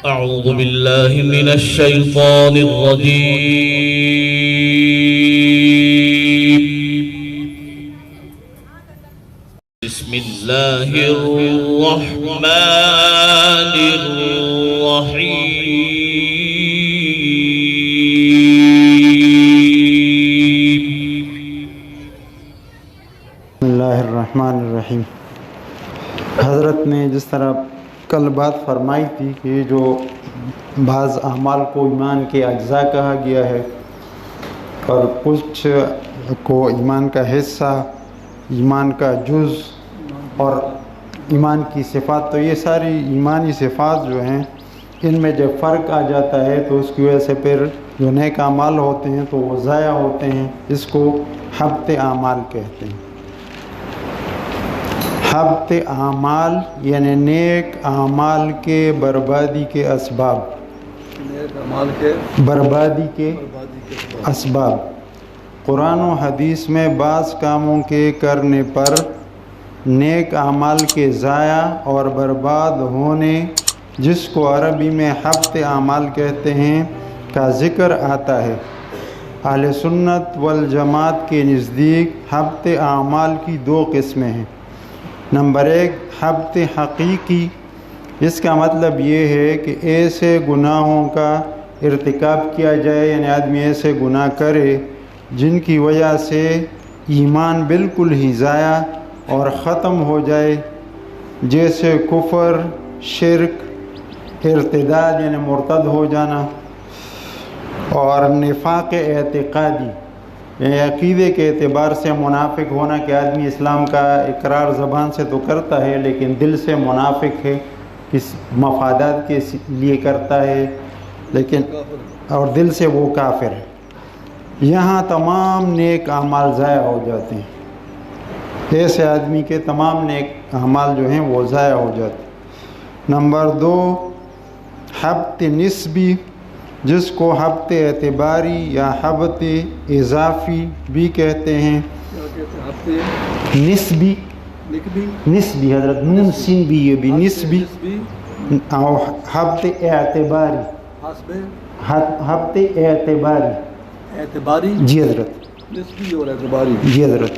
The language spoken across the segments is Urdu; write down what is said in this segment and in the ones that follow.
أعوذ بالله من الشيطان الرجيم. بسم الله الرحمن الرحيم. بسم اللہ الرحمن الرحیم. حضرت نے جس طرح کل بات فرمائی تھی کہ جو بعض اعمال کو ایمان کے اجزاء کہا گیا ہے اور کچھ کو ایمان کا حصہ، ایمان کا جز اور ایمان کی صفات، تو یہ ساری ایمانی صفات جو ہیں ان میں جب فرق آ جاتا ہے تو اس کی وجہ سے پھر جو نیک اعمال ہوتے ہیں تو وہ ضائع ہوتے ہیں. اس کو حبط اعمال کہتے ہیں. حبط اعمال یعنی نیک اعمال کے بربادی کے اسباب. بربادی کے اسباب. قرآن و حدیث میں بعض کاموں کے کرنے پر نیک اعمال کے ضائع اور برباد ہونے، جس کو عربی میں حبط اعمال کہتے ہیں، کا ذکر آتا ہے. اہل سنت والجماعت کے نزدیک حبط اعمال کی دو قسمیں ہیں. نمبر 1 حبط حقیقی. اس کا مطلب یہ ہے کہ ایسے گناہوں کا ارتکاب کیا جائے، یعنی آدمی ایسے گناہ کرے جن کی وجہ سے ایمان بالکل ہی ضائع اور ختم ہو جائے، جیسے کفر، شرک، ارتداد یعنی مرتد ہو جانا، اور نفاق اعتقادی یعنی عقیدے کے اعتبار سے منافق ہونا کہ آدمی اسلام کا اقرار زبان سے تو کرتا ہے لیکن دل سے منافق ہے، کس مفادات کے لیے کرتا ہے لیکن اور دل سے وہ کافر ہے. یہاں تمام نیک اعمال ضائع ہو جاتے ہیں. ایسے آدمی کے تمام نیک اعمال جو ہیں وہ ضائع ہو جاتے ہیں. نمبر 2 حبط نسبی، جس کو حبط اعتباری یا حبط اضافی بھی کہتے ہیں. نسبی حضرت نون سین بھی، یہ بھی نسبی. اور حبط اعتباری، حبط اعتباری جی حضرت، جی حضرت.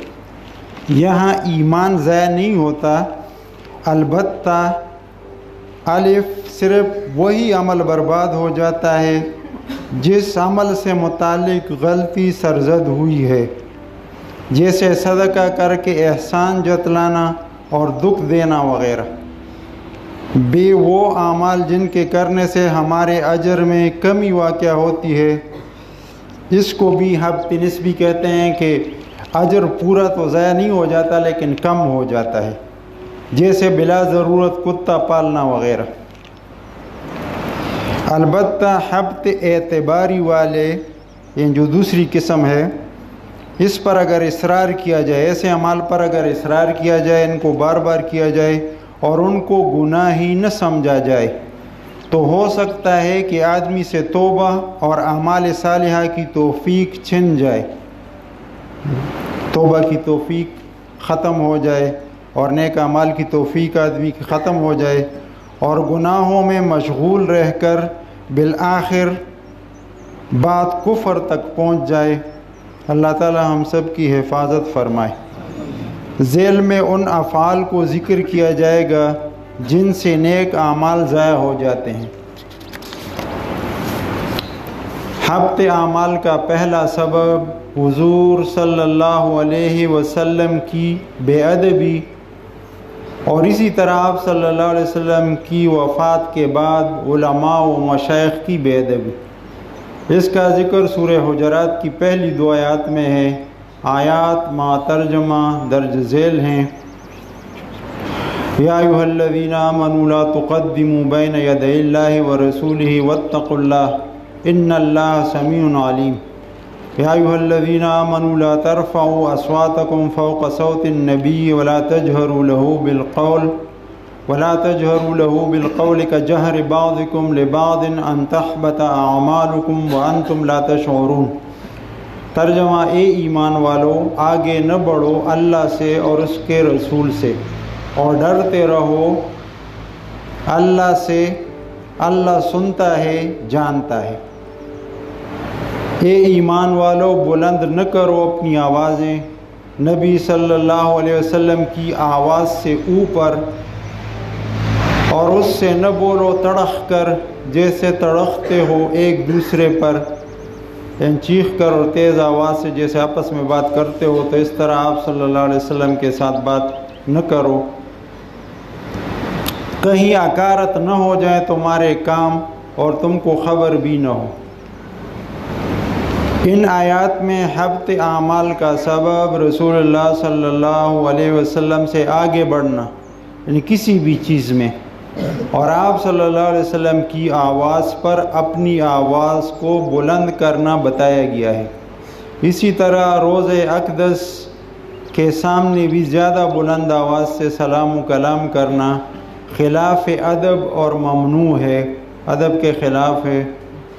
یہاں ایمان ضائع نہیں ہوتا، البتہ الف صرف وہی عمل برباد ہو جاتا ہے جس عمل سے متعلق غلطی سرزد ہوئی ہے، جیسے صدقہ کر کے احسان جتلانا اور دکھ دینا وغیرہ. بے وہ اعمال جن کے کرنے سے ہمارے اجر میں کمی واقع ہوتی ہے، اس کو بھی حبط نسبی کہتے ہیں کہ اجر پورا تو ضائع نہیں ہو جاتا لیکن کم ہو جاتا ہے، جیسے بلا ضرورت کتا پالنا وغیرہ. البتہ حبط اعتباری والے یہ جو دوسری قسم ہے، اس پر اگر اصرار کیا جائے، ایسے اعمال پر اگر اصرار کیا جائے، ان کو بار بار کیا جائے اور ان کو گناہ ہی نہ سمجھا جائے، تو ہو سکتا ہے کہ آدمی سے توبہ اور اعمال صالحہ کی توفیق چھن جائے، توبہ کی توفیق ختم ہو جائے اور نیک اعمال کی توفیق آدمی کی ختم ہو جائے اور گناہوں میں مشغول رہ کر بالآخر بات کفر تک پہنچ جائے. اللہ تعالی ہم سب کی حفاظت فرمائے. ذیل میں ان افعال کو ذکر کیا جائے گا جن سے نیک اعمال ضائع ہو جاتے ہیں. حبط اعمال کا پہلا سبب حضور صلی اللہ علیہ وسلم کی بے ادبی اور اسی طرح آپ صلی اللہ علیہ وسلم کی وفات کے بعد علماء و مشائخ کی بے ادبی. اس کا ذکر سورہ حجرات کی پہلی 2 آیات میں ہے. آیات مع ترجمہ درج ذیل ہیں. یا ایھا الذین آمنوا لا تقدموا بین یدی اللہ ورسولہ واتقوا اللہ ان اللہ سمیع علیم. یا ایھا الذین آمنوا لا ترفعوا اصواتکم فوق صوت النبی ولا تجہروا له بالقول كجهر بعضكم لبعض ان تحبط اعمالكم وانتم لا تشعرون. ترجمہ: اے ایمان والو، آگے نہ بڑھو اللہ سے اور اس کے رسول سے، اور ڈرتے رہو اللہ سے اللہ سنتا ہے، جانتا ہے۔ اے ایمان والو، بلند نہ کرو اپنی آوازیں نبی صلی اللہ علیہ وسلم کی آواز سے اوپر، اور اس سے نہ بولو تڑخ کر جیسے تڑختے ہو ایک دوسرے پر، یعنی چیخ کر اور تیز آواز سے جیسے آپس میں بات کرتے ہو، تو اس طرح آپ صلی اللہ علیہ وسلم کے ساتھ بات نہ کرو، کہیں عکارت نہ ہو جائیں تمہارے کام اور تم کو خبر بھی نہ ہو۔ ان آیات میں حبط اعمال کا سبب رسول اللہ صلی اللہ علیہ وسلم سے آگے بڑھنا، یعنی کسی بھی چیز میں، اور آپ صلی اللہ علیہ وسلم کی آواز پر اپنی آواز کو بلند کرنا بتایا گیا ہے۔ اسی طرح روضہ اقدس کے سامنے بھی زیادہ بلند آواز سے سلام و کلام کرنا خلاف ادب اور ممنوع ہے، ادب کے خلاف ہے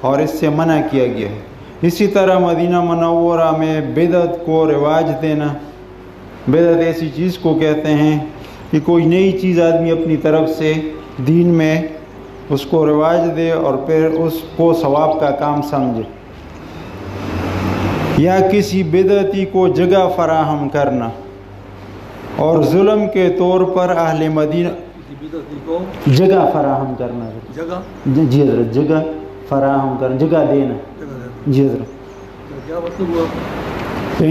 اور اس سے منع کیا گیا ہے۔ اسی طرح مدینہ منورہ میں بدعت کو رواج دینا، بدعت ایسی چیز کو کہتے ہیں کہ کوئی نئی چیز آدمی اپنی طرف سے دین میں اس کو رواج دے اور پھر اس کو ثواب کا کام سمجھے، یا کسی بدعتی کو جگہ فراہم کرنا، اور ظلم کے طور پر اہل مدینہ جگہ فراہم کرنا، جی حضرت، جگہ فراہم کرنا، جگہ دینا، جی حضرت، کیا مطلب ہوا؟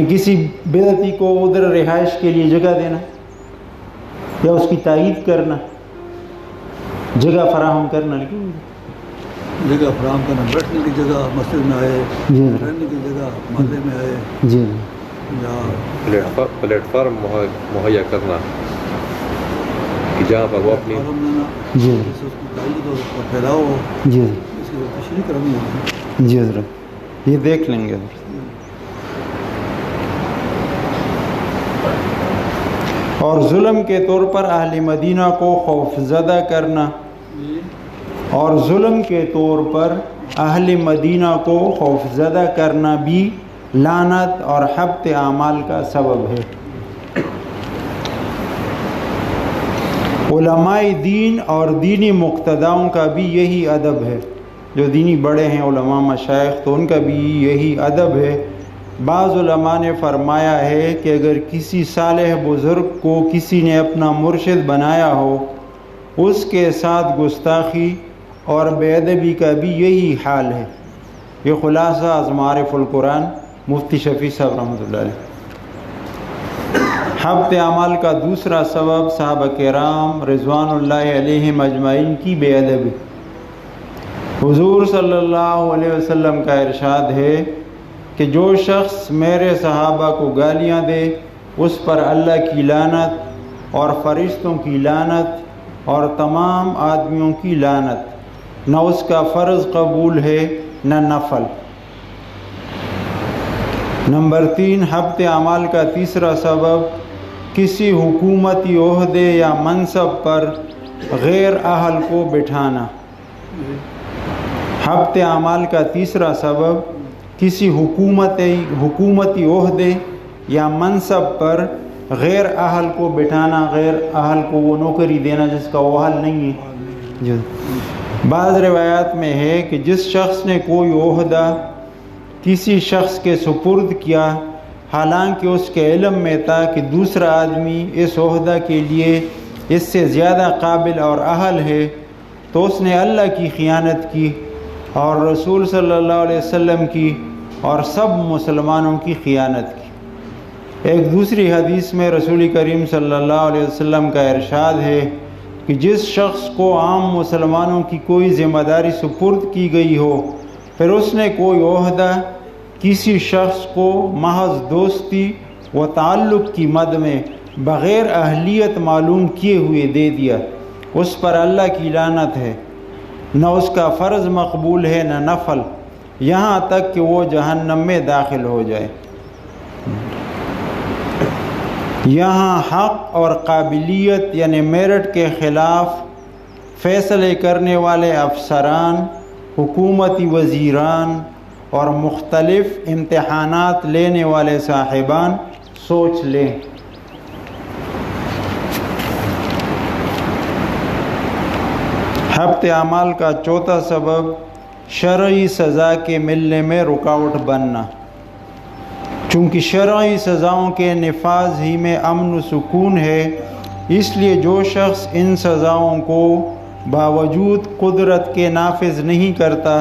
کسی بدعتی کو ادھر رہائش کے لیے جگہ دینا یا اس کی تائید کرنا، جگہ فراہم کرنا، لیکن جگہ فراہم کرنا، بیٹھنے کی جگہ مسجد میں آئے، جی رہنے کی جگہ محلے میں آئے، جی یا پلیٹ فارم مہیا کرنا کہ جہاں پر وہ اپنی فارم لینا، جی جس سے اس کی تائید ہو، اس کا پھیلاؤ ہو، جی اس کی تشریح کرنی ہوگی۔ جی حضرت، یہ دیکھ لیں گے حضرت۔ اور ظلم کے طور پر اہل مدینہ کو خوف زدہ کرنا، اور ظلم کے طور پر اہل مدینہ کو خوف زدہ کرنا بھی لعنت اور حبط اعمال کا سبب ہے۔ علماء دین اور دینی مقتداؤں کا بھی یہی ادب ہے، جو دینی بڑے ہیں علماء مشائخ، تو ان کا بھی یہی ادب ہے۔ بعض علماء نے فرمایا ہے کہ اگر کسی صالح بزرگ کو کسی نے اپنا مرشد بنایا ہو، اس کے ساتھ گستاخی اور بے ادبی کا بھی یہی حال ہے۔ یہ خلاصہ از معارف القرآن مفتی شفیع صاحب رحمۃ اللہ علیہ۔ حبط اعمال کا دوسرا سبب صحابہ کرام رضوان اللہ علیہم اجمعین کی بے ادبی۔ حضور صلی اللہ علیہ وسلم کا ارشاد ہے کہ جو شخص میرے صحابہ کو گالیاں دے، اس پر اللہ کی لعنت اور فرشتوں کی لعنت اور تمام آدمیوں کی لعنت، نہ اس کا فرض قبول ہے نہ نفل۔ نمبر 3، حبط اعمال کا تیسرا سبب کسی حکومتی عہدے یا منصب پر غیر اہل کو بٹھانا۔ حبط اعمال کا تیسرا سبب کسی حکومتی عہدے یا منصب پر غیر اہل کو بٹھانا، غیر اہل کو وہ نوکری دینا جس کا وہ اہل نہیں ہے۔ بعض روایات میں ہے کہ جس شخص نے کوئی عہدہ کسی شخص کے سپرد کیا، حالانکہ اس کے علم میں تھا کہ دوسرا آدمی اس عہدہ کے لیے اس سے زیادہ قابل اور اہل ہے، تو اس نے اللہ کی خیانت کی اور رسول صلی اللہ علیہ وسلم کی اور سب مسلمانوں کی خیانت کی۔ ایک دوسری حدیث میں رسول کریم صلی اللہ علیہ وسلم کا ارشاد ہے کہ جس شخص کو عام مسلمانوں کی کوئی ذمہ داری سپرد کی گئی ہو، پھر اس نے کوئی عہدہ کسی شخص کو محض دوستی و تعلق کی مد میں بغیر اہلیت معلوم کیے ہوئے دے دیا، اس پر اللہ کی لعنت ہے، نہ اس کا فرض مقبول ہے نہ نفل، یہاں تک کہ وہ جہنم میں داخل ہو جائے۔ یہاں حق اور قابلیت یعنی میرٹ کے خلاف فیصلے کرنے والے افسران، حکومتی وزیران اور مختلف امتحانات لینے والے صاحبان سوچ لیں۔ حبط اعمال کا چوتھا سبب شرعی سزا کے ملنے میں رکاوٹ بننا، چونکہ شرعی سزاؤں کے نفاذ ہی میں امن و سکون ہے، اس لیے جو شخص ان سزاؤں کو باوجود قدرت کے نافذ نہیں کرتا،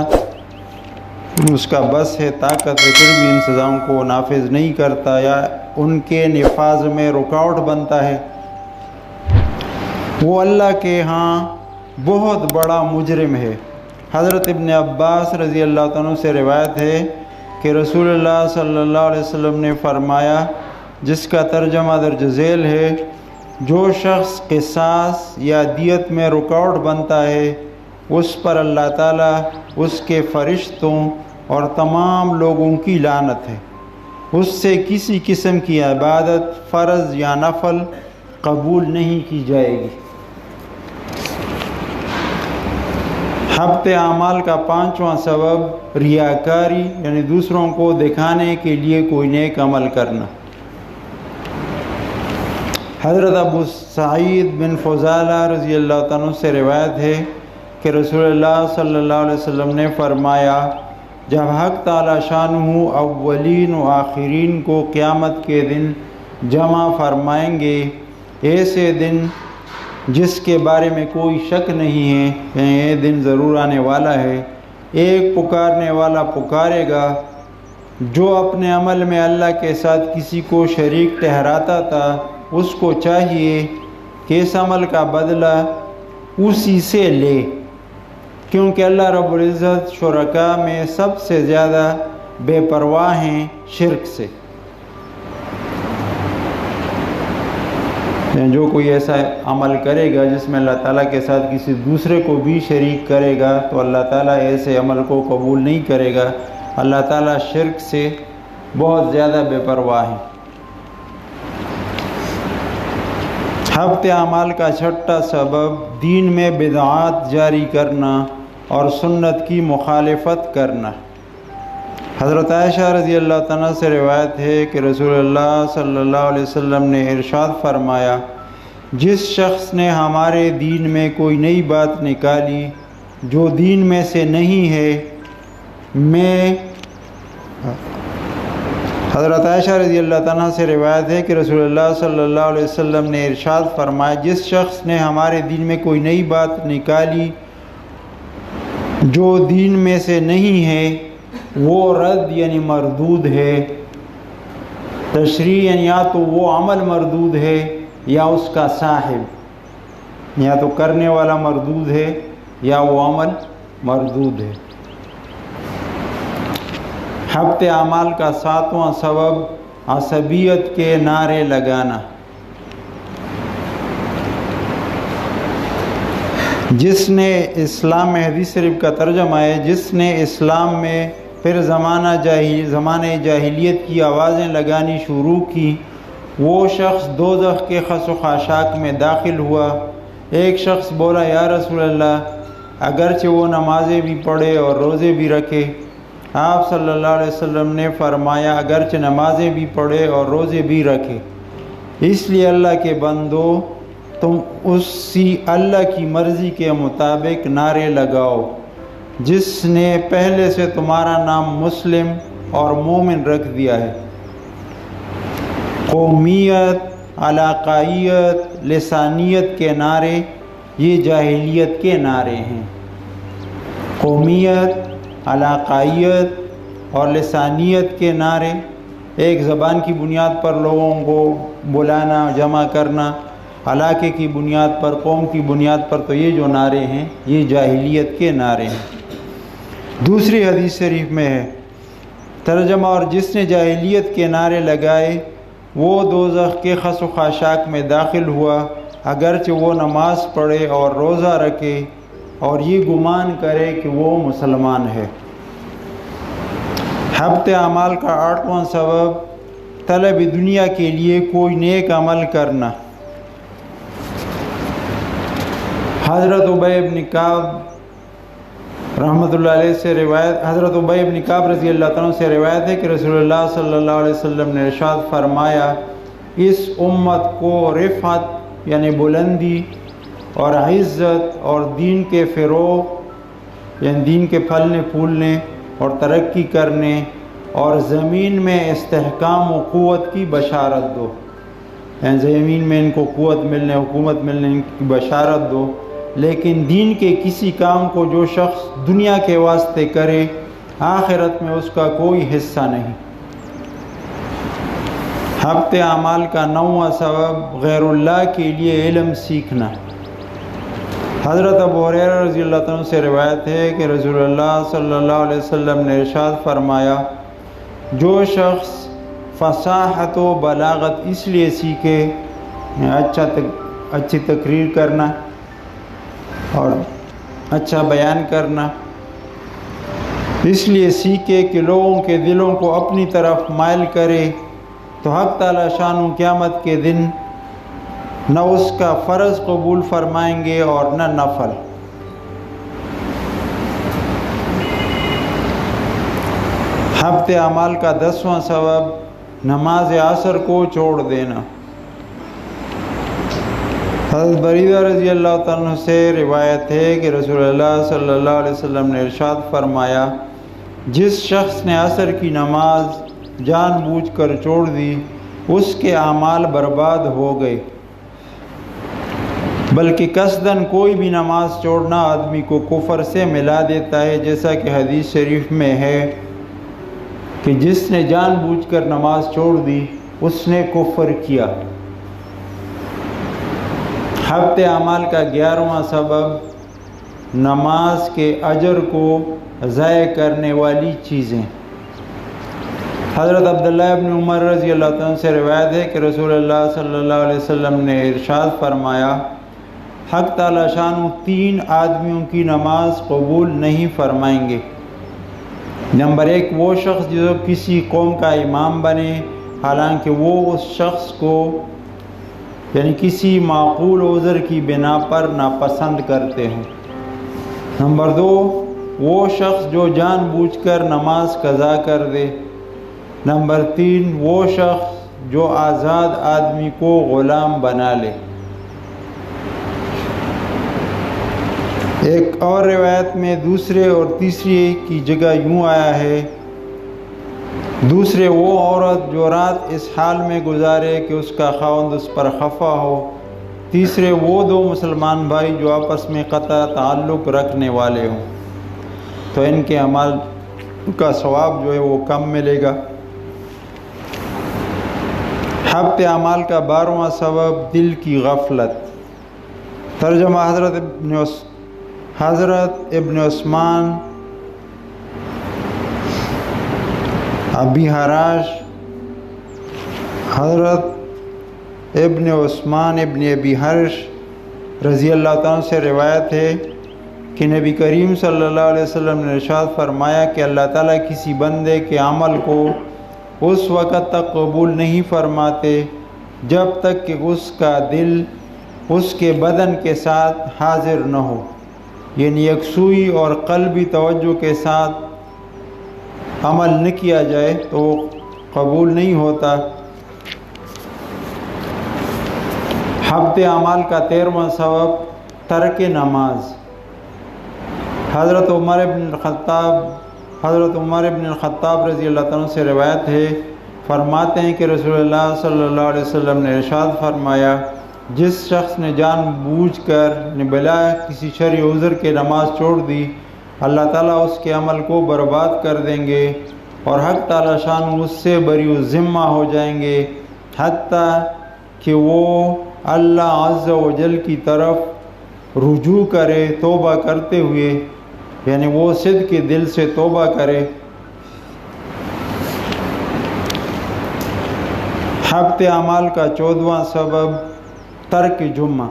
اس کا بس ہے، طاقت ہے، پھر بھی ان سزاؤں کو نافذ نہیں کرتا یا ان کے نفاذ میں رکاوٹ بنتا ہے، وہ اللہ کے ہاں بہت بڑا مجرم ہے۔ حضرت ابن عباس رضی اللہ عنہ سے روایت ہے کہ رسول اللہ صلی اللہ علیہ وسلم نے فرمایا، جس کا ترجمہ درج ذیل ہے، جو شخص قصاص یا دیت میں رکاوٹ بنتا ہے، اس پر اللہ تعالیٰ، اس کے فرشتوں اور تمام لوگوں کی لعنت ہے، اس سے کسی قسم کی عبادت فرض یا نفل قبول نہیں کی جائے گی۔ حبط اعمال کا پانچواں سبب ریاکاری، یعنی دوسروں کو دکھانے کے لیے کوئی نیک عمل کرنا۔ حضرت ابو سعید بن فضالہ رضی اللہ عنہ سے روایت ہے کہ رسول اللہ صلی اللہ علیہ وسلم نے فرمایا، جب حق تعالی شانہ اولین و آخرین کو قیامت کے دن جمع فرمائیں گے، ایسے دن جس کے بارے میں کوئی شک نہیں ہے، یہ دن ضرور آنے والا ہے، ایک پکارنے والا پکارے گا جو اپنے عمل میں اللہ کے ساتھ کسی کو شریک ٹھہراتا تھا، اس کو چاہیے کہ اس عمل کا بدلہ اسی سے لے، کیونکہ اللہ رب العزت شرکاء میں سب سے زیادہ بے پرواہ ہیں شرک سے۔ جو کوئی ایسا عمل کرے گا جس میں اللہ تعالیٰ کے ساتھ کسی دوسرے کو بھی شریک کرے گا تو اللہ تعالیٰ ایسے عمل کو قبول نہیں کرے گا۔ اللہ تعالیٰ شرک سے بہت زیادہ بے پرواہ ہے۔ حبط اعمال کا چھٹا سبب دین میں بدعات جاری کرنا اور سنت کی مخالفت کرنا۔ حضرت عائشہ رضی اللہ عنہ سے روایت ہے کہ رسول اللہ صلی اللہ علیہ وسلم نے ارشاد فرمایا، جس شخص نے ہمارے دین میں کوئی نئی بات نکالی جو دین میں سے نہیں ہے، حضرت عائشہ رضی اللہ عنہ سے روایت ہے کہ رسول اللہ صلی اللہ علیہ وسلم نے ارشاد فرمایا، جس شخص نے ہمارے دین میں کوئی نئی بات نکالی جو دین میں سے نہیں ہے، وہ رد یعنی مردود ہے۔ تشریح یعنی یا تو وہ عمل مردود ہے یا اس کا صاحب، یا تو کرنے والا مردود ہے یا وہ عمل مردود ہے۔ حبط اعمال کا ساتواں سبب عصبیت کے نعرے لگانا۔ جس نے اسلام میں، حدیث شریف کا ترجمہ ہے، جس نے اسلام میں پھر زمانہ جاہلیت کی آوازیں لگانی شروع کی، وہ شخص دوزخ کے خس و خاشاک میں داخل ہوا۔ ایک شخص بولا، یا رسول اللہ، اگرچہ وہ نمازیں بھی پڑھے اور روزے بھی رکھے۔ آپ صلی اللہ علیہ وسلم نے فرمایا، اگرچہ نمازیں بھی پڑھے اور روزے بھی رکھے، اس لیے اللہ کے بندو، تم اسی اللہ کی مرضی کے مطابق نعرے لگاؤ جس نے پہلے سے تمہارا نام مسلم اور مومن رکھ دیا ہے۔ قومیت، علاقائیت، لسانیت کے نعرے یہ جاہلیت کے نعرے ہیں۔ قومیت، علاقائیت اور لسانیت کے نعرے، ایک زبان کی بنیاد پر لوگوں کو بلانا، جمع کرنا، علاقے کی بنیاد پر، قوم کی بنیاد پر، تو یہ جو نعرے ہیں یہ جاہلیت کے نعرے ہیں۔ دوسری حدیث شریف میں ہے ترجمہ، اور جس نے جاہلیت کے نعرے لگائے وہ دوزخ کے خس و خاشاک میں داخل ہوا، اگرچہ وہ نماز پڑھے اور روزہ رکھے اور یہ گمان کرے کہ وہ مسلمان ہے۔ حبط اعمال کا آٹھواں سبب طلب دنیا کے لیے کوئی نیک عمل کرنا۔ حضرت ابی بن کعب رحمۃ اللہ علیہ سے روایت، حضرت ابی بن کعب رضی اللہ عنہ سے روایت ہے کہ رسول اللہ صلی اللہ علیہ وسلم نے ارشاد فرمایا، اس امت کو رفعت یعنی بلندی اور عزت اور دین کے فروغ یعنی دین کے پھلنے پھولنے اور ترقی کرنے اور زمین میں استحکام و قوت کی بشارت دو، یعنی زمین میں ان کو قوت ملنے حکومت ملنے کی بشارت دو۔ لیکن دین کے کسی کام کو جو شخص دنیا کے واسطے کرے آخرت میں اس کا کوئی حصہ نہیں۔ حبط اعمال کا 9واں سبب غیر اللہ کے لیے علم سیکھنا۔ حضرت ابو ہریرہ رضی اللہ عنہ سے روایت ہے کہ رسول اللہ صلی اللہ علیہ وسلم نے ارشاد فرمایا، جو شخص فصاحت و بلاغت اس لیے سیکھے، اچھی تقریر کرنا اور اچھا بیان کرنا، اس لیے سیکھے کہ لوگوں کے دلوں کو اپنی طرف مائل کرے، تو حق تعالی شان قیامت کے دن نہ اس کا فرض قبول فرمائیں گے اور نہ نفل۔ حبط اعمال کا 10واں سبب نماز عصر کو چھوڑ دینا۔ حضرت بریدہ رضی اللہ عنہ سے روایت ہے کہ رسول اللہ صلی اللہ علیہ وسلم نے ارشاد فرمایا، جس شخص نے عصر کی نماز جان بوجھ کر چھوڑ دی اس کے اعمال برباد ہو گئے، بلکہ قصداً کوئی بھی نماز چھوڑنا آدمی کو کفر سے ملا دیتا ہے، جیسا کہ حدیث شریف میں ہے کہ جس نے جان بوجھ کر نماز چھوڑ دی اس نے کفر کیا۔ حبط اعمال کا 11واں سبب نماز کے اجر کو ضائع کرنے والی چیزیں۔ حضرت عبداللہ ابن عمر رضی اللہ عنہ سے روایت ہے کہ رسول اللہ صلی اللہ علیہ وسلم نے ارشاد فرمایا، حق تعالی شان 3 آدمیوں کی نماز قبول نہیں فرمائیں گے۔ نمبر 1، وہ شخص جو کسی قوم کا امام بنے حالانکہ وہ اس شخص کو یعنی کسی معقول عذر کی بنا پر ناپسند کرتے ہوں۔ نمبر 2، وہ شخص جو جان بوجھ کر نماز قضا کر دے۔ نمبر 3، وہ شخص جو آزاد آدمی کو غلام بنا لے۔ ایک اور روایت میں دوسرے اور تیسرے کی جگہ یوں آیا ہے، دوسرے وہ عورت جو رات اس حال میں گزارے کہ اس کا خاوند اس پر خفا ہو۔ تیسرے وہ 2 مسلمان بھائی جو آپس میں قطع تعلق رکھنے والے ہوں، تو ان کے اعمال کا ثواب جو ہے وہ کم ملے گا۔ حبط اعمال کا 12واں سبب دل کی غفلت۔ ترجمہ حضرت ابن عثمان ابی حراش حضرت ابن عثمان ابن ابی حرش رضی اللہ عنہ سے روایت ہے کہ نبی کریم صلی اللہ علیہ وسلم نے ارشاد فرمایا کہ اللہ تعالیٰ کسی بندے کے عمل کو اس وقت تک قبول نہیں فرماتے جب تک کہ اس کا دل اس کے بدن کے ساتھ حاضر نہ ہو، یعنی یکسوئی اور قلبی توجہ کے ساتھ عمل نہ کیا جائے تو قبول نہیں ہوتا۔ حبط اعمال کا 13واں سبب ترک نماز۔ حضرت عمر بن الخطاب رضی اللہ عنہ سے روایت ہے، فرماتے ہیں کہ رسول اللہ صلی اللہ علیہ وسلم نے ارشاد فرمایا، جس شخص نے جان بوجھ کر بلا کسی شرعی عذر کے نماز چھوڑ دی، اللہ تعالیٰ اس کے عمل کو برباد کر دیں گے اور حق تعالیٰ شان اس سے بری الذمہ ہو جائیں گے، حتیٰ کہ وہ اللہ عز و جل کی طرف رجوع کرے توبہ کرتے ہوئے، یعنی وہ صدق کے دل سے توبہ کرے۔ حبط اعمال کا 14واں سبب ترک جمعہ۔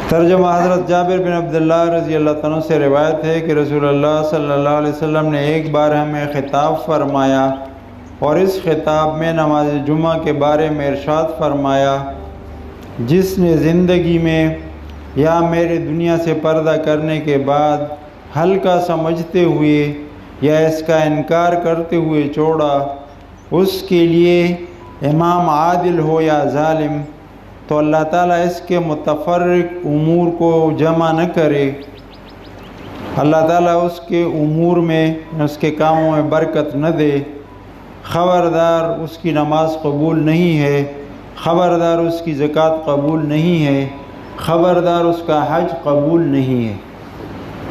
ترجمہ حضرت جابر بن عبداللہ رضی اللہ عنہ سے روایت ہے کہ رسول اللہ صلی اللہ علیہ وسلم نے ایک بار ہمیں خطاب فرمایا اور اس خطاب میں نماز جمعہ کے بارے میں ارشاد فرمایا، جس نے زندگی میں یا میرے دنیا سے پردہ کرنے کے بعد ہلکا سمجھتے ہوئے یا اس کا انکار کرتے ہوئے چھوڑا، اس کے لیے امام عادل ہو یا ظالم، تو اللہ تعالیٰ اس کے متفرق امور کو جمع نہ کرے، اللہ تعالیٰ اس کے امور میں، اس کے کاموں میں برکت نہ دے، خبردار اس کی نماز قبول نہیں ہے، خبردار اس کی زکوٰۃ قبول نہیں ہے، خبردار اس کا حج قبول نہیں ہے،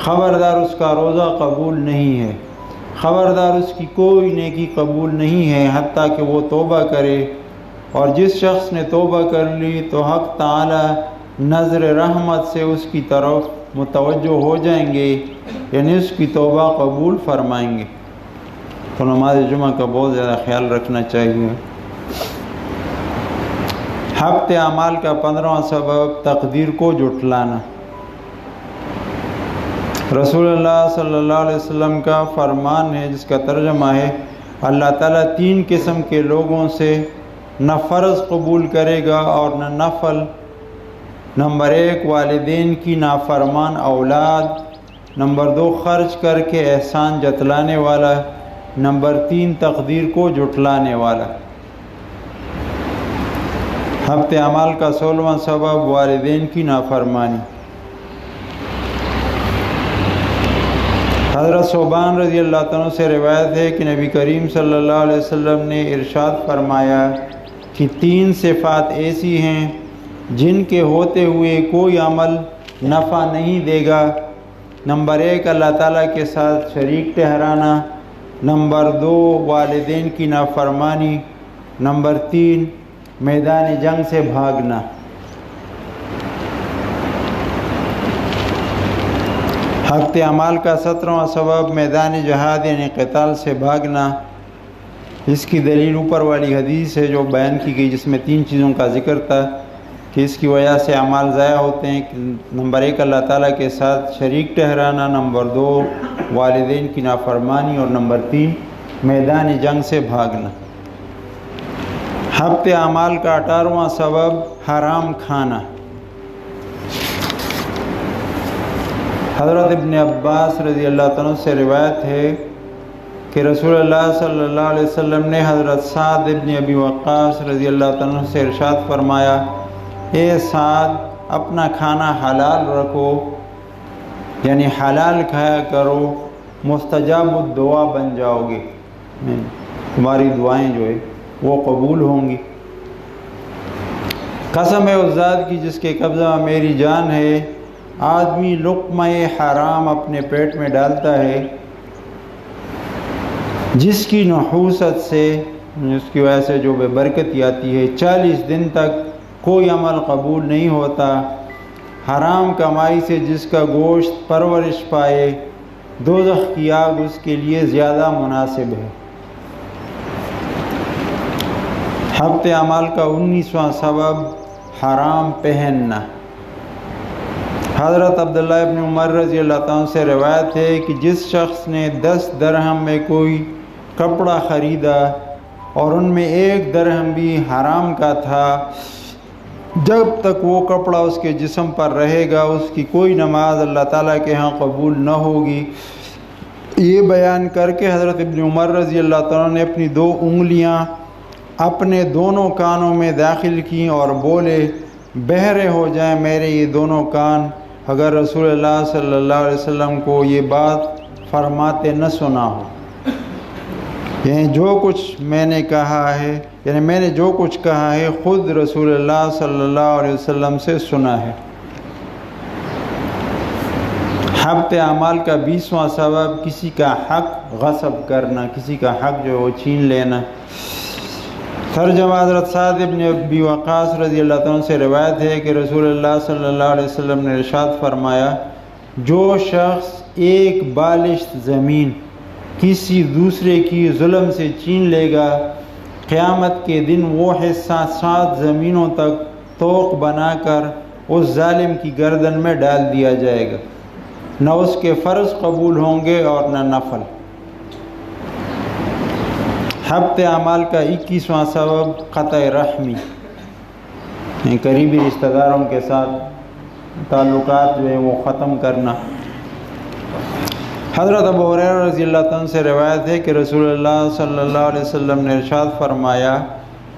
خبردار اس کا روزہ قبول نہیں ہے، خبردار اس کی کوئی نیکی قبول نہیں ہے حتیٰ کہ وہ توبہ کرے۔ اور جس شخص نے توبہ کر لی تو حق تعالی نظر رحمت سے اس کی طرف متوجہ ہو جائیں گے، یعنی اس کی توبہ قبول فرمائیں گے۔ تو نماز جمعہ کا بہت زیادہ خیال رکھنا چاہیے۔ ہفتے اعمال کا 15واں سبب تقدیر کو جھٹلانا۔ رسول اللہ صلی اللہ علیہ وسلم کا فرمان ہے جس کا ترجمہ ہے، اللہ تعالیٰ 3 قسم کے لوگوں سے نہ فرض قبول کرے گا اور نہ نفل۔ نمبر 1 والدین کی نافرمان اولاد، نمبر 2 خرچ کر کے احسان جتلانے والا، نمبر 3 تقدیر کو جھٹلانے والا۔ ہفتے اعمال کا 16واں سبب والدین کی نافرمانی۔ حضرت صوبان رضی اللہ عنہ سے روایت ہے کہ نبی کریم صلی اللہ علیہ وسلم نے ارشاد فرمایا کہ 3 صفات ایسی ہیں جن کے ہوتے ہوئے کوئی عمل نفع نہیں دے گا۔ نمبر 1 اللہ تعالیٰ کے ساتھ شریک ٹھہرانا، نمبر 2 والدین کی نافرمانی، نمبر 3 میدان جنگ سے بھاگنا۔ ہفتے اعمال کا 17واں سبب میدان جہاد یعنی قتال سے بھاگنا۔ اس کی دلیل اوپر والی حدیث ہے جو بیان کی گئی، جس میں 3 چیزوں کا ذکر تھا کہ اس کی وجہ سے اعمال ضائع ہوتے ہیں۔ نمبر 1 اللہ تعالیٰ کے ساتھ شریک ٹھہرانا، نمبر 2 والدین کی نافرمانی، اور نمبر 3 میدان جنگ سے بھاگنا۔ ہفتے اعمال کا 18واں سبب حرام کھانا۔ حضرت ابن عباس رضی اللہ عنہ سے روایت ہے کہ رسول اللہ صلی اللہ علیہ وسلم نے حضرت سعد ابن ابی وقاص رضی اللہ عنہ سے ارشاد فرمایا، اے سعد اپنا کھانا حلال رکھو، یعنی حلال کھایا کرو، مستجاب الدعا بن جاؤ گے، تمہاری دعائیں جو ہے وہ قبول ہوں گی۔ قسم ہے اس ذات کی جس کے قبضہ میں میری جان ہے، آدمی لقمہ حرام اپنے پیٹ میں ڈالتا ہے جس کی نحوست سے، جس کی وجہ سے جو بے برکتی آتی ہے، 40 دن تک کوئی عمل قبول نہیں ہوتا۔ حرام کمائی سے جس کا گوشت پرورش پائے، دوزخ کی آگ اس کے لیے زیادہ مناسب ہے۔ ہفتے اعمال کا 19واں سبب حرام پہننا۔ حضرت عبداللہ ابن عمر رضی اللہ عنہ سے روایت ہے کہ جس شخص نے 10 درہم میں کوئی کپڑا خریدا اور ان میں 1 درہم بھی حرام کا تھا، جب تک وہ کپڑا اس کے جسم پر رہے گا اس کی کوئی نماز اللہ تعالیٰ کے ہاں قبول نہ ہوگی۔ یہ بیان کر کے حضرت ابن عمر رضی اللہ عنہ نے اپنی 2 انگلیاں اپنے دونوں کانوں میں داخل کیں اور بولے، بہرے ہو جائیں میرے یہ دونوں کان اگر رسول اللہ صلی اللہ علیہ وسلم کو یہ بات فرماتے نہ سنا ہو۔ یعنی جو کچھ میں نے کہا ہے، یعنی میں نے جو کچھ کہا ہے خود رسول اللہ صلی اللہ علیہ وسلم سے سنا ہے۔ ہفتے اعمال کا 20واں سبب کسی کا حق غصب کرنا، کسی کا حق جو ہے وہ چھین لینا۔ ترجمہ حضرت سعد ابن ابی وقاص رضی اللہ عنہ سے روایت ہے کہ رسول اللہ صلی اللہ علیہ وسلم نے ارشاد فرمایا، جو شخص ایک بالشت زمین کسی دوسرے کی ظلم سے چھین لے گا، قیامت کے دن وہ حصہ 7 زمینوں تک طوق بنا کر اس ظالم کی گردن میں ڈال دیا جائے گا، نہ اس کے فرض قبول ہوں گے اور نہ نفل۔ ہفتے اعمال کا 21واں سبب قطع رحمی، قریبی رشتہ داروں کے ساتھ تعلقات جو ہے وہ ختم کرنا۔ حضرت ابو ہریرہ رضی اللہ عنہ سے روایت ہے کہ رسول اللہ صلی اللہ علیہ وسلم نے ارشاد فرمایا،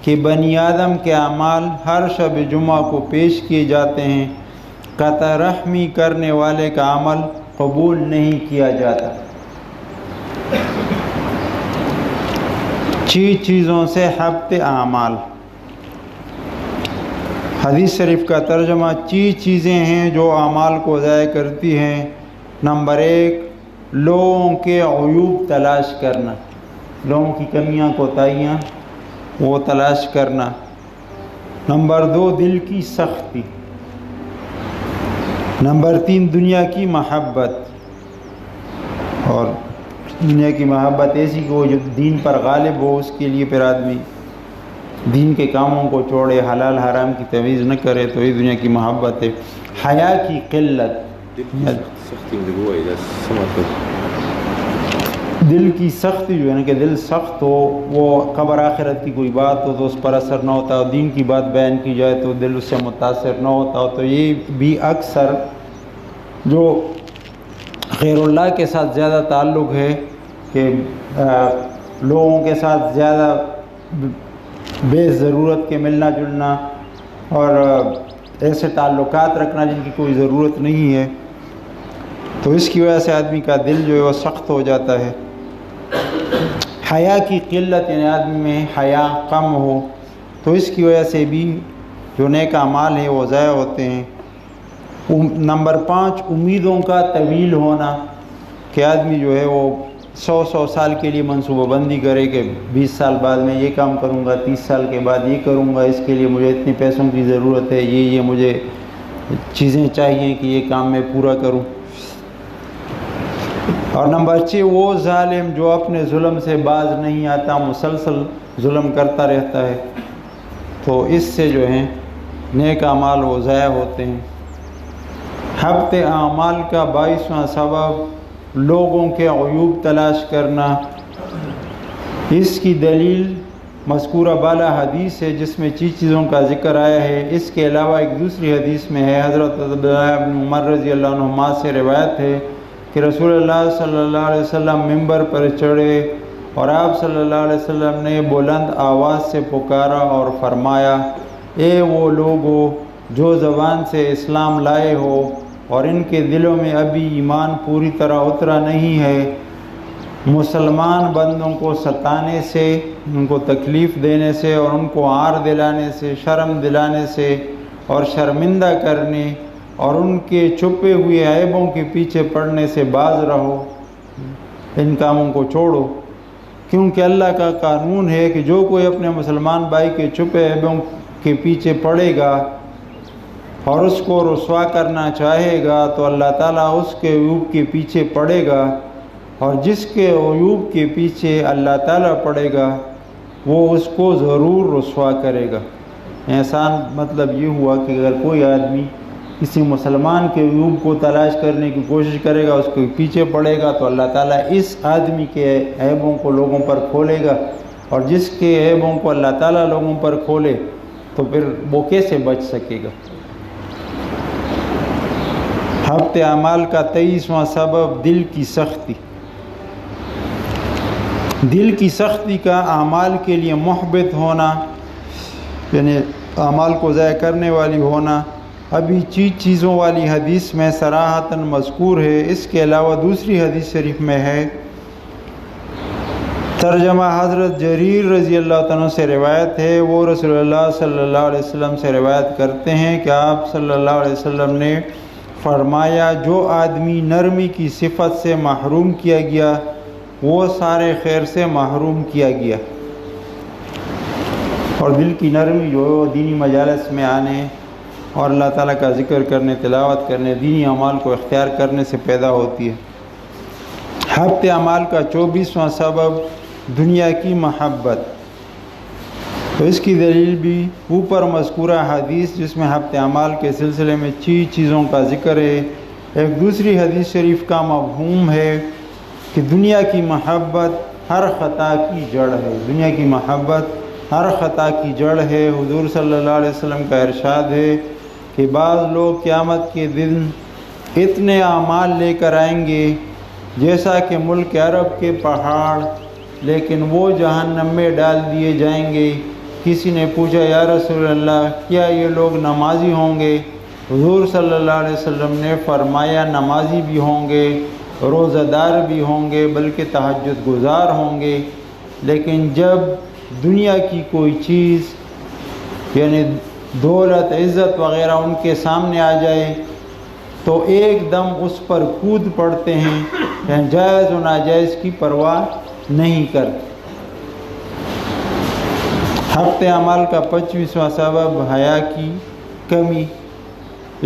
کہ بنی آدم کے اعمال ہر شب جمعہ کو پیش کیے جاتے ہیں، قطع رحمی کرنے والے کا عمل قبول نہیں کیا جاتا۔ چیزوں سے حبط اعمال۔ حدیث شریف کا ترجمہ چیزیں ہیں جو اعمال کو ضائع کرتی ہیں۔ نمبر 1، لوگوں کے عیوب تلاش کرنا، لوگوں کی کمیاں کوتاہیاں وہ تلاش کرنا۔ نمبر 2، دل کی سختی۔ نمبر 3، دنیا کی محبت، اور دنیا کی محبت ایسی کہ وہ جو دین پر غالب ہو، اس کے لیے پھر آدمی دین کے کاموں کو چھوڑے، حلال حرام کی تمیز نہ کرے، تو یہ دنیا کی محبت ہے۔ حیا کی قلت، دل کی سختی جو ہے نا، کہ دل سخت ہو، وہ قبر آخرت کی کوئی بات ہو تو اس پر اثر نہ ہوتا ہو، دین کی بات بیان کی جائے تو دل اس سے متاثر نہ ہوتا ہو، تو یہ بھی اکثر جو غیر اللہ کے ساتھ زیادہ تعلق ہے، کہ لوگوں کے ساتھ زیادہ بے ضرورت کے ملنا جلنا اور ایسے تعلقات رکھنا جن کی کوئی ضرورت نہیں ہے، تو اس کی وجہ سے آدمی کا دل جو ہے وہ سخت ہو جاتا ہے۔ حیا کی قلت، یعنی آدمی میں حیا کم ہو، تو اس کی وجہ سے بھی جو نیک اعمال ہیں وہ ضائع ہوتے ہیں۔ نمبر 5، امیدوں کا طویل ہونا، کہ آدمی جو ہے وہ 100 سال کے لیے منصوبہ بندی کرے کہ 20 سال بعد میں یہ کام کروں گا، 30 سال کے بعد یہ کروں گا، اس کے لیے مجھے اتنے پیسوں کی ضرورت ہے، یہ مجھے چیزیں چاہیے کہ یہ کام میں پورا کروں۔ اور نمبر 6، وہ ظالم جو اپنے ظلم سے باز نہیں آتا، مسلسل ظلم کرتا رہتا ہے، تو اس سے جو ہیں نیک اعمال وہ ضائع ہوتے ہیں۔ حبط اعمال کا 22واں سبب لوگوں کے عیوب تلاش کرنا۔ اس کی دلیل مذکورہ بالا حدیث ہے جس میں چیزوں کا ذکر آیا ہے۔ اس کے علاوہ ایک دوسری حدیث میں ہے، حضرت عبداللہ بن عمر رضی اللہ عنہما سے روایت ہے کہ رسول اللہ صلی اللہ علیہ وسلم ممبر پر چڑھے اور آپ صلی اللہ علیہ وسلم نے بلند آواز سے پکارا اور فرمایا، اے وہ لوگو جو زبان سے اسلام لائے ہو اور ان کے دلوں میں ابھی ایمان پوری طرح اترا نہیں ہے، مسلمان بندوں کو ستانے سے، ان کو تکلیف دینے سے اور ان کو عار دلانے سے، شرم دلانے سے اور شرمندہ کرنے اور ان کے چھپے ہوئے عیبوں کے پیچھے پڑنے سے باز رہو، ان کاموں کو چھوڑو، کیونکہ اللہ کا قانون ہے کہ جو کوئی اپنے مسلمان بھائی کے چھپے عیبوں کے پیچھے پڑے گا اور اس کو رسوا کرنا چاہے گا تو اللہ تعالیٰ اس کے عیوب کے پیچھے پڑے گا، اور جس کے عیوب کے پیچھے اللہ تعالیٰ پڑے گا وہ اس کو ضرور رسوا کرے گا۔ احسان مطلب یہ ہوا کہ اگر کوئی آدمی کسی مسلمان کے عیوب کو تلاش کرنے کی کوشش کرے گا، اس کے پیچھے پڑے گا، تو اللہ تعالیٰ اس آدمی کے عیبوں کو لوگوں پر کھولے گا، اور جس کے عیبوں کو اللہ تعالیٰ لوگوں پر کھولے تو پھر وہ کیسے بچ سکے گا۔ حبط اعمال کا 23واں سبب دل کی سختی۔ دل کی سختی کا اعمال کے لیے محبط ہونا، یعنی اعمال کو ضائع کرنے والی ہونا، ابھی چیزوں والی حدیث میں صراحتاً مذکور ہے۔ اس کے علاوہ دوسری حدیث شریف میں ہے، ترجمہ حضرت جریر رضی اللہ عنہ سے روایت ہے، وہ رسول اللہ صلی اللہ علیہ وسلم سے روایت کرتے ہیں کہ آپ صلی اللہ علیہ وسلم نے فرمایا، جو آدمی نرمی کی صفت سے محروم کیا گیا وہ سارے خیر سے محروم کیا گیا۔ اور دل کی نرمی جو ہے وہ دینی مجالس میں آنے اور اللہ تعالیٰ کا ذکر کرنے، تلاوت کرنے، دینی اعمال کو اختیار کرنے سے پیدا ہوتی ہے۔ حبط اعمال کا 24واں سبب دنیا کی محبت۔ تو اس کی دلیل بھی اوپر مذکورہ حدیث جس میں حبط اعمال کے سلسلے میں چیزوں کا ذکر ہے۔ ایک دوسری حدیث شریف کا مفہوم ہے کہ دنیا کی محبت ہر خطا کی جڑ ہے، دنیا کی محبت ہر خطا کی جڑ ہے۔ حضور صلی اللہ علیہ وسلم کا ارشاد ہے کہ بعض لوگ قیامت کے دن اتنے اعمال لے کر آئیں گے جیسا کہ ملک عرب کے پہاڑ، لیکن وہ جہنم میں ڈال دیے جائیں گے کسی نے پوچھا یا رسول اللہ کیا یہ لوگ نمازی ہوں گے؟ حضور صلی اللہ علیہ وسلم نے فرمایا نمازی بھی ہوں گے، روزہ دار بھی ہوں گے، بلکہ تہجد گزار ہوں گے، لیکن جب دنیا کی کوئی چیز یعنی دولت عزت وغیرہ ان کے سامنے آ جائے تو ایک دم اس پر کود پڑتے ہیں، یعنی جائز و ناجائز کی پرواہ نہیں کرتے۔ ہفتے اعمال کا 25واں سبب حیا کی کمی،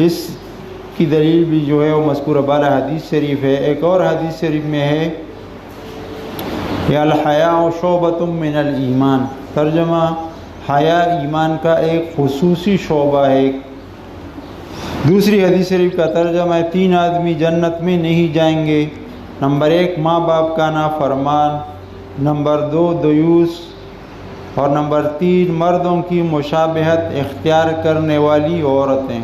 اس کی دلیل بھی جو ہے وہ مذکورہ بالا حدیث شریف ہے۔ ایک اور حدیث شریف میں ہے یا الحیاء شعبۃ من الایمان، ترجمہ حیا ایمان کا ایک خصوصی شعبہ ہے۔ دوسری حدیث شریف کا ترجمہ ہے 3 آدمی جنت میں نہیں جائیں گے، نمبر 1 ماں باپ کا نافرمان، نمبر 2 دیوس، اور نمبر 3 مردوں کی مشابہت اختیار کرنے والی عورتیں۔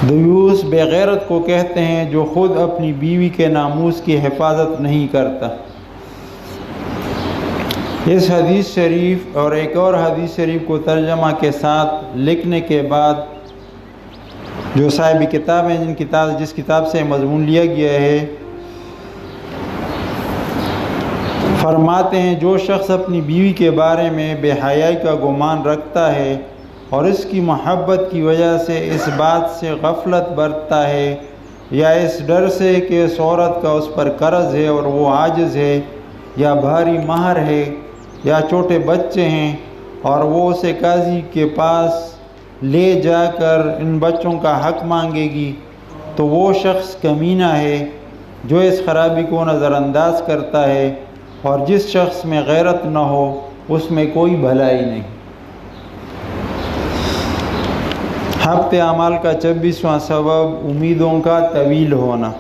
دیوس بے غیرت کو کہتے ہیں جو خود اپنی بیوی کے ناموس کی حفاظت نہیں کرتا۔ اس حدیث شریف اور ایک اور حدیث شریف کو ترجمہ کے ساتھ لکھنے کے بعد جو صاحب کتاب ہیں جس کتاب سے مضمون لیا گیا ہے، فرماتے ہیں جو شخص اپنی بیوی کے بارے میں بے حیائی کا گمان رکھتا ہے اور اس کی محبت کی وجہ سے اس بات سے غفلت برتتا ہے یا اس ڈر سے کہ اس عورت کا اس پر قرض ہے اور وہ عاجز ہے، یا بھاری مہر ہے، یا چھوٹے بچے ہیں اور وہ اسے قاضی کے پاس لے جا کر ان بچوں کا حق مانگے گی، تو وہ شخص کمینہ ہے جو اس خرابی کو نظر انداز کرتا ہے، اور جس شخص میں غیرت نہ ہو اس میں کوئی بھلائی نہیں۔ ہفتے اعمال کا 26واں سبب امیدوں کا طویل ہونا۔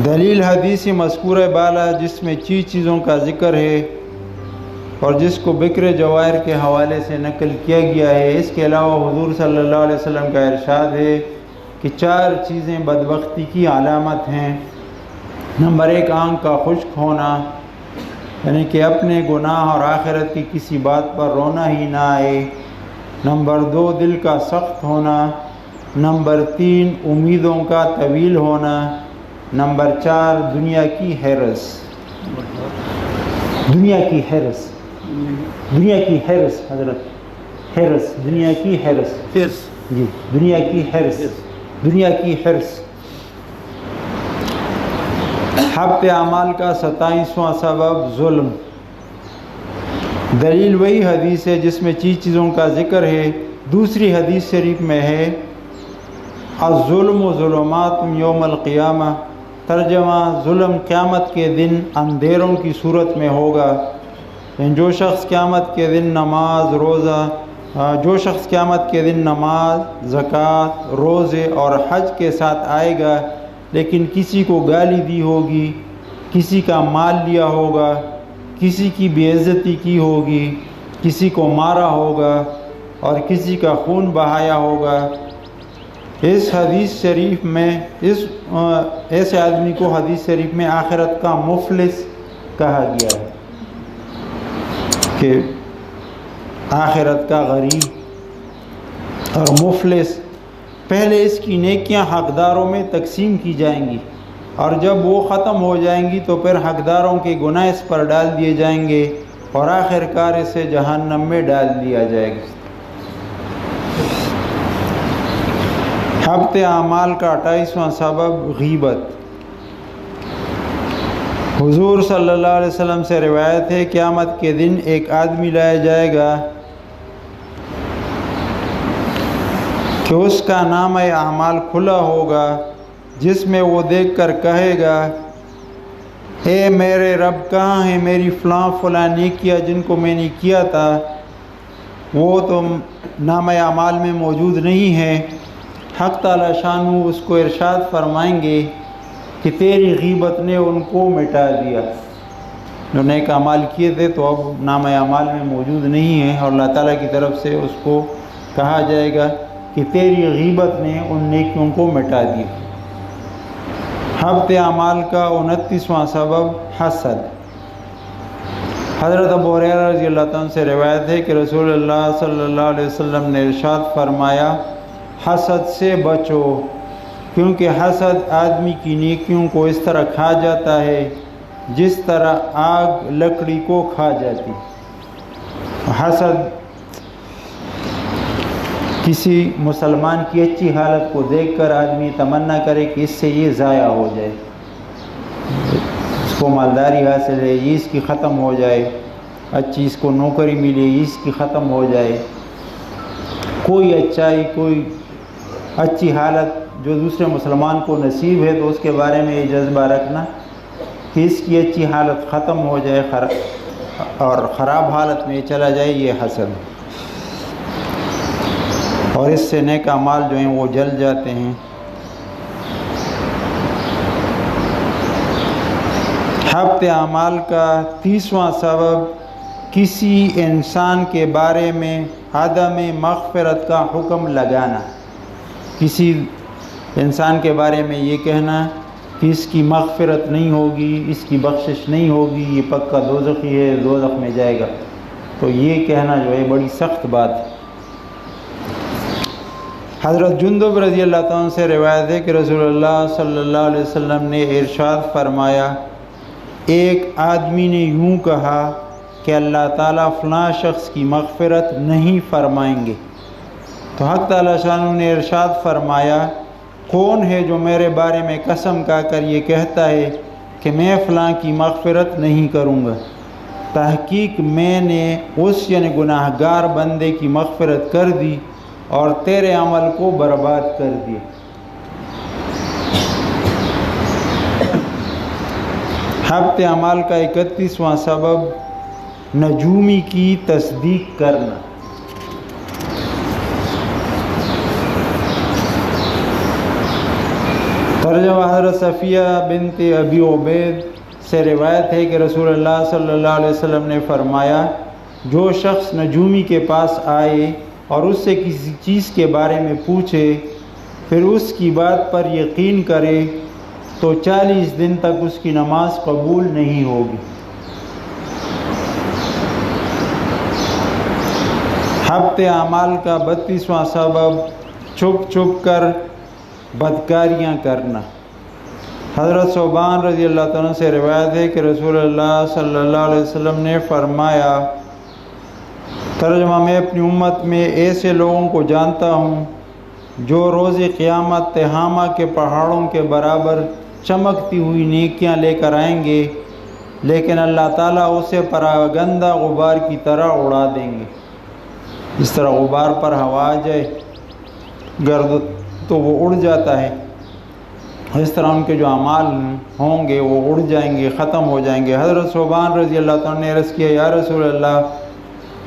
دلیل حدیث مذکورہ بالا جس میں چیزوں کا ذکر ہے اور جس کو بکر جواہر کے حوالے سے نقل کیا گیا ہے۔ اس کے علاوہ حضور صلی اللہ علیہ وسلم کا ارشاد ہے کہ 4 چیزیں بدبختی کی علامت ہیں۔ نمبر 1 آنکھ کا خشک ہونا، یعنی کہ اپنے گناہ اور آخرت کی کسی بات پر رونا ہی نہ آئے۔ نمبر 2 دل کا سخت ہونا۔ نمبر 3 امیدوں کا طویل ہونا۔ نمبر 4 دنیا کی حرص۔ دنیا کی حرص، دنیا کی حرص حضرت، حرص، دنیا کی حرص، جی دنیا کی حرص، دنیا کی حرص۔ ہفتے اعمال کا 27واں سبب ظلم۔ دلیل وہی حدیث ہے جس میں چیزوں کا ذکر ہے۔ دوسری حدیث شریف میں ہے الظلم ظلمات یوم القیامہ، ترجمہ ظلم قیامت کے دن اندھیروں کی صورت میں ہوگا۔ جو شخص قیامت کے دن نماز، زکوٰۃ، روزے اور حج کے ساتھ آئے گا لیکن کسی کو گالی دی ہوگی، کسی کا مال لیا ہوگا، کسی کی بے عزتی کی ہوگی، کسی کو مارا ہوگا اور کسی کا خون بہایا ہوگا، اس حدیث شریف میں ایسے آدمی کو حدیث شریف میں آخرت کا مفلس کہا گیا ہے کہ آخرت کا غریب اور مفلس۔ پہلے اس کی نیکیاں حقداروں میں تقسیم کی جائیں گی اور جب وہ ختم ہو جائیں گی تو پھر حقداروں کے گناہ اس پر ڈال دیے جائیں گے اور آخر کار اسے جہنم میں ڈال دیا جائے گا۔ ہفتے اعمال کا 28واں سبب غیبت۔ حضور صلی اللہ علیہ وسلم سے روایت ہے قیامت کے دن ایک آدمی لایا جائے گا کہ اس کا نامہ اعمال کھلا ہوگا جس میں وہ دیکھ کر کہے گا اے میرے رب کہاں ہیں میری فلاں نیکیاں جن کو میں نے کیا تھا، وہ تو نامہ اعمال میں موجود نہیں ہے۔ حق تعالی شانہ اس کو ارشاد فرمائیں گے کہ تیری غیبت نے ان کو مٹا دیا، جو نیک اعمال کیے تھے تو اب نامہ اعمال میں موجود نہیں ہے، اور اللہ تعالیٰ کی طرف سے اس کو کہا جائے گا کہ تیری غیبت نے ان نیکیوں کو مٹا دیا۔ ہفتے اعمال کا 29واں سبب حسد۔ حضرت ابو ہریرہ رضی اللہ عنہ سے روایت ہے کہ رسول اللہ صلی اللہ علیہ وسلم نے ارشاد فرمایا، حسد سے بچو، کیونکہ حسد آدمی کی نیکیوں کو اس طرح کھا جاتا ہے جس طرح آگ لکڑی کو کھا جاتی۔ حسد کسی مسلمان کی اچھی حالت کو دیکھ کر آدمی تمنا کرے کہ اس سے یہ ضائع ہو جائے، اس کو مالداری حاصل ہے، یہ اس کی ختم ہو جائے، اچھی اس کو نوکری ملے، یہ اس کی ختم ہو جائے، کوئی اچائی، کوئی اچھی حالت جو دوسرے مسلمان کو نصیب ہے تو اس کے بارے میں یہ جذبہ رکھنا کہ اس کی اچھی حالت ختم ہو جائے اور خراب حالت میں چلا جائے، یہ حسد، اور اس سے نیک اعمال جو ہیں وہ جل جاتے ہیں۔ حبط اعمال کا 30واں سبب کسی انسان کے بارے میں عدم مغفرت کا حکم لگانا، کسی انسان کے بارے میں یہ کہنا کہ اس کی مغفرت نہیں ہوگی، اس کی بخشش نہیں ہوگی، یہ پکا دوزخی ہے، دوزخ میں جائے گا، تو یہ کہنا جو ہے بڑی سخت بات ہے۔ حضرت جندب رضی اللہ عنہ سے روایت ہے کہ رسول اللہ صلی اللہ علیہ وسلم نے ارشاد فرمایا، ایک آدمی نے یوں کہا کہ اللہ تعالیٰ فلاں شخص کی مغفرت نہیں فرمائیں گے، تو حق تعالیٰ شانہ نے ارشاد فرمایا، کون ہے جو میرے بارے میں قسم کھا کر یہ کہتا ہے کہ میں فلاں کی مغفرت نہیں کروں گا؟ تحقیق میں نے اس یعنی گناہ گار بندے کی مغفرت کر دی اور تیرے عمل کو برباد کر دیا۔ حبط اعمال کا 31واں سبب نجومی کی تصدیق کرنا۔ ترجمہ حضرت صفیہ بنت ابی عبید سے روایت ہے کہ رسول اللہ صلی اللہ علیہ وسلم نے فرمایا، جو شخص نجومی کے پاس آئے اور اس سے کسی چیز کے بارے میں پوچھے پھر اس کی بات پر یقین کرے تو 40 دن تک اس کی نماز قبول نہیں ہوگی۔ حبط اعمال کا 32واں سبب چھپ چھپ کر بدکاریاں کرنا۔ حضرت ثوبان رضی اللہ عنہ سے روایت ہے کہ رسول اللہ صلی اللہ علیہ وسلم نے فرمایا، ترجمہ میں اپنی امت میں ایسے لوگوں کو جانتا ہوں جو روز قیامت تہامہ کے پہاڑوں کے برابر چمکتی ہوئی نیکیاں لے کر آئیں گے، لیکن اللہ تعالیٰ اسے پراگندہ غبار کی طرح اڑا دیں گے۔ اس طرح غبار پر ہوا آ جائے گرد تو وہ اڑ جاتا ہے، اس طرح ان کے جو اعمال ہوں گے وہ اڑ جائیں گے، ختم ہو جائیں گے۔ حضرت ثوبان رضی اللہ عنہ نے عرض کیا، یا رسول اللہ،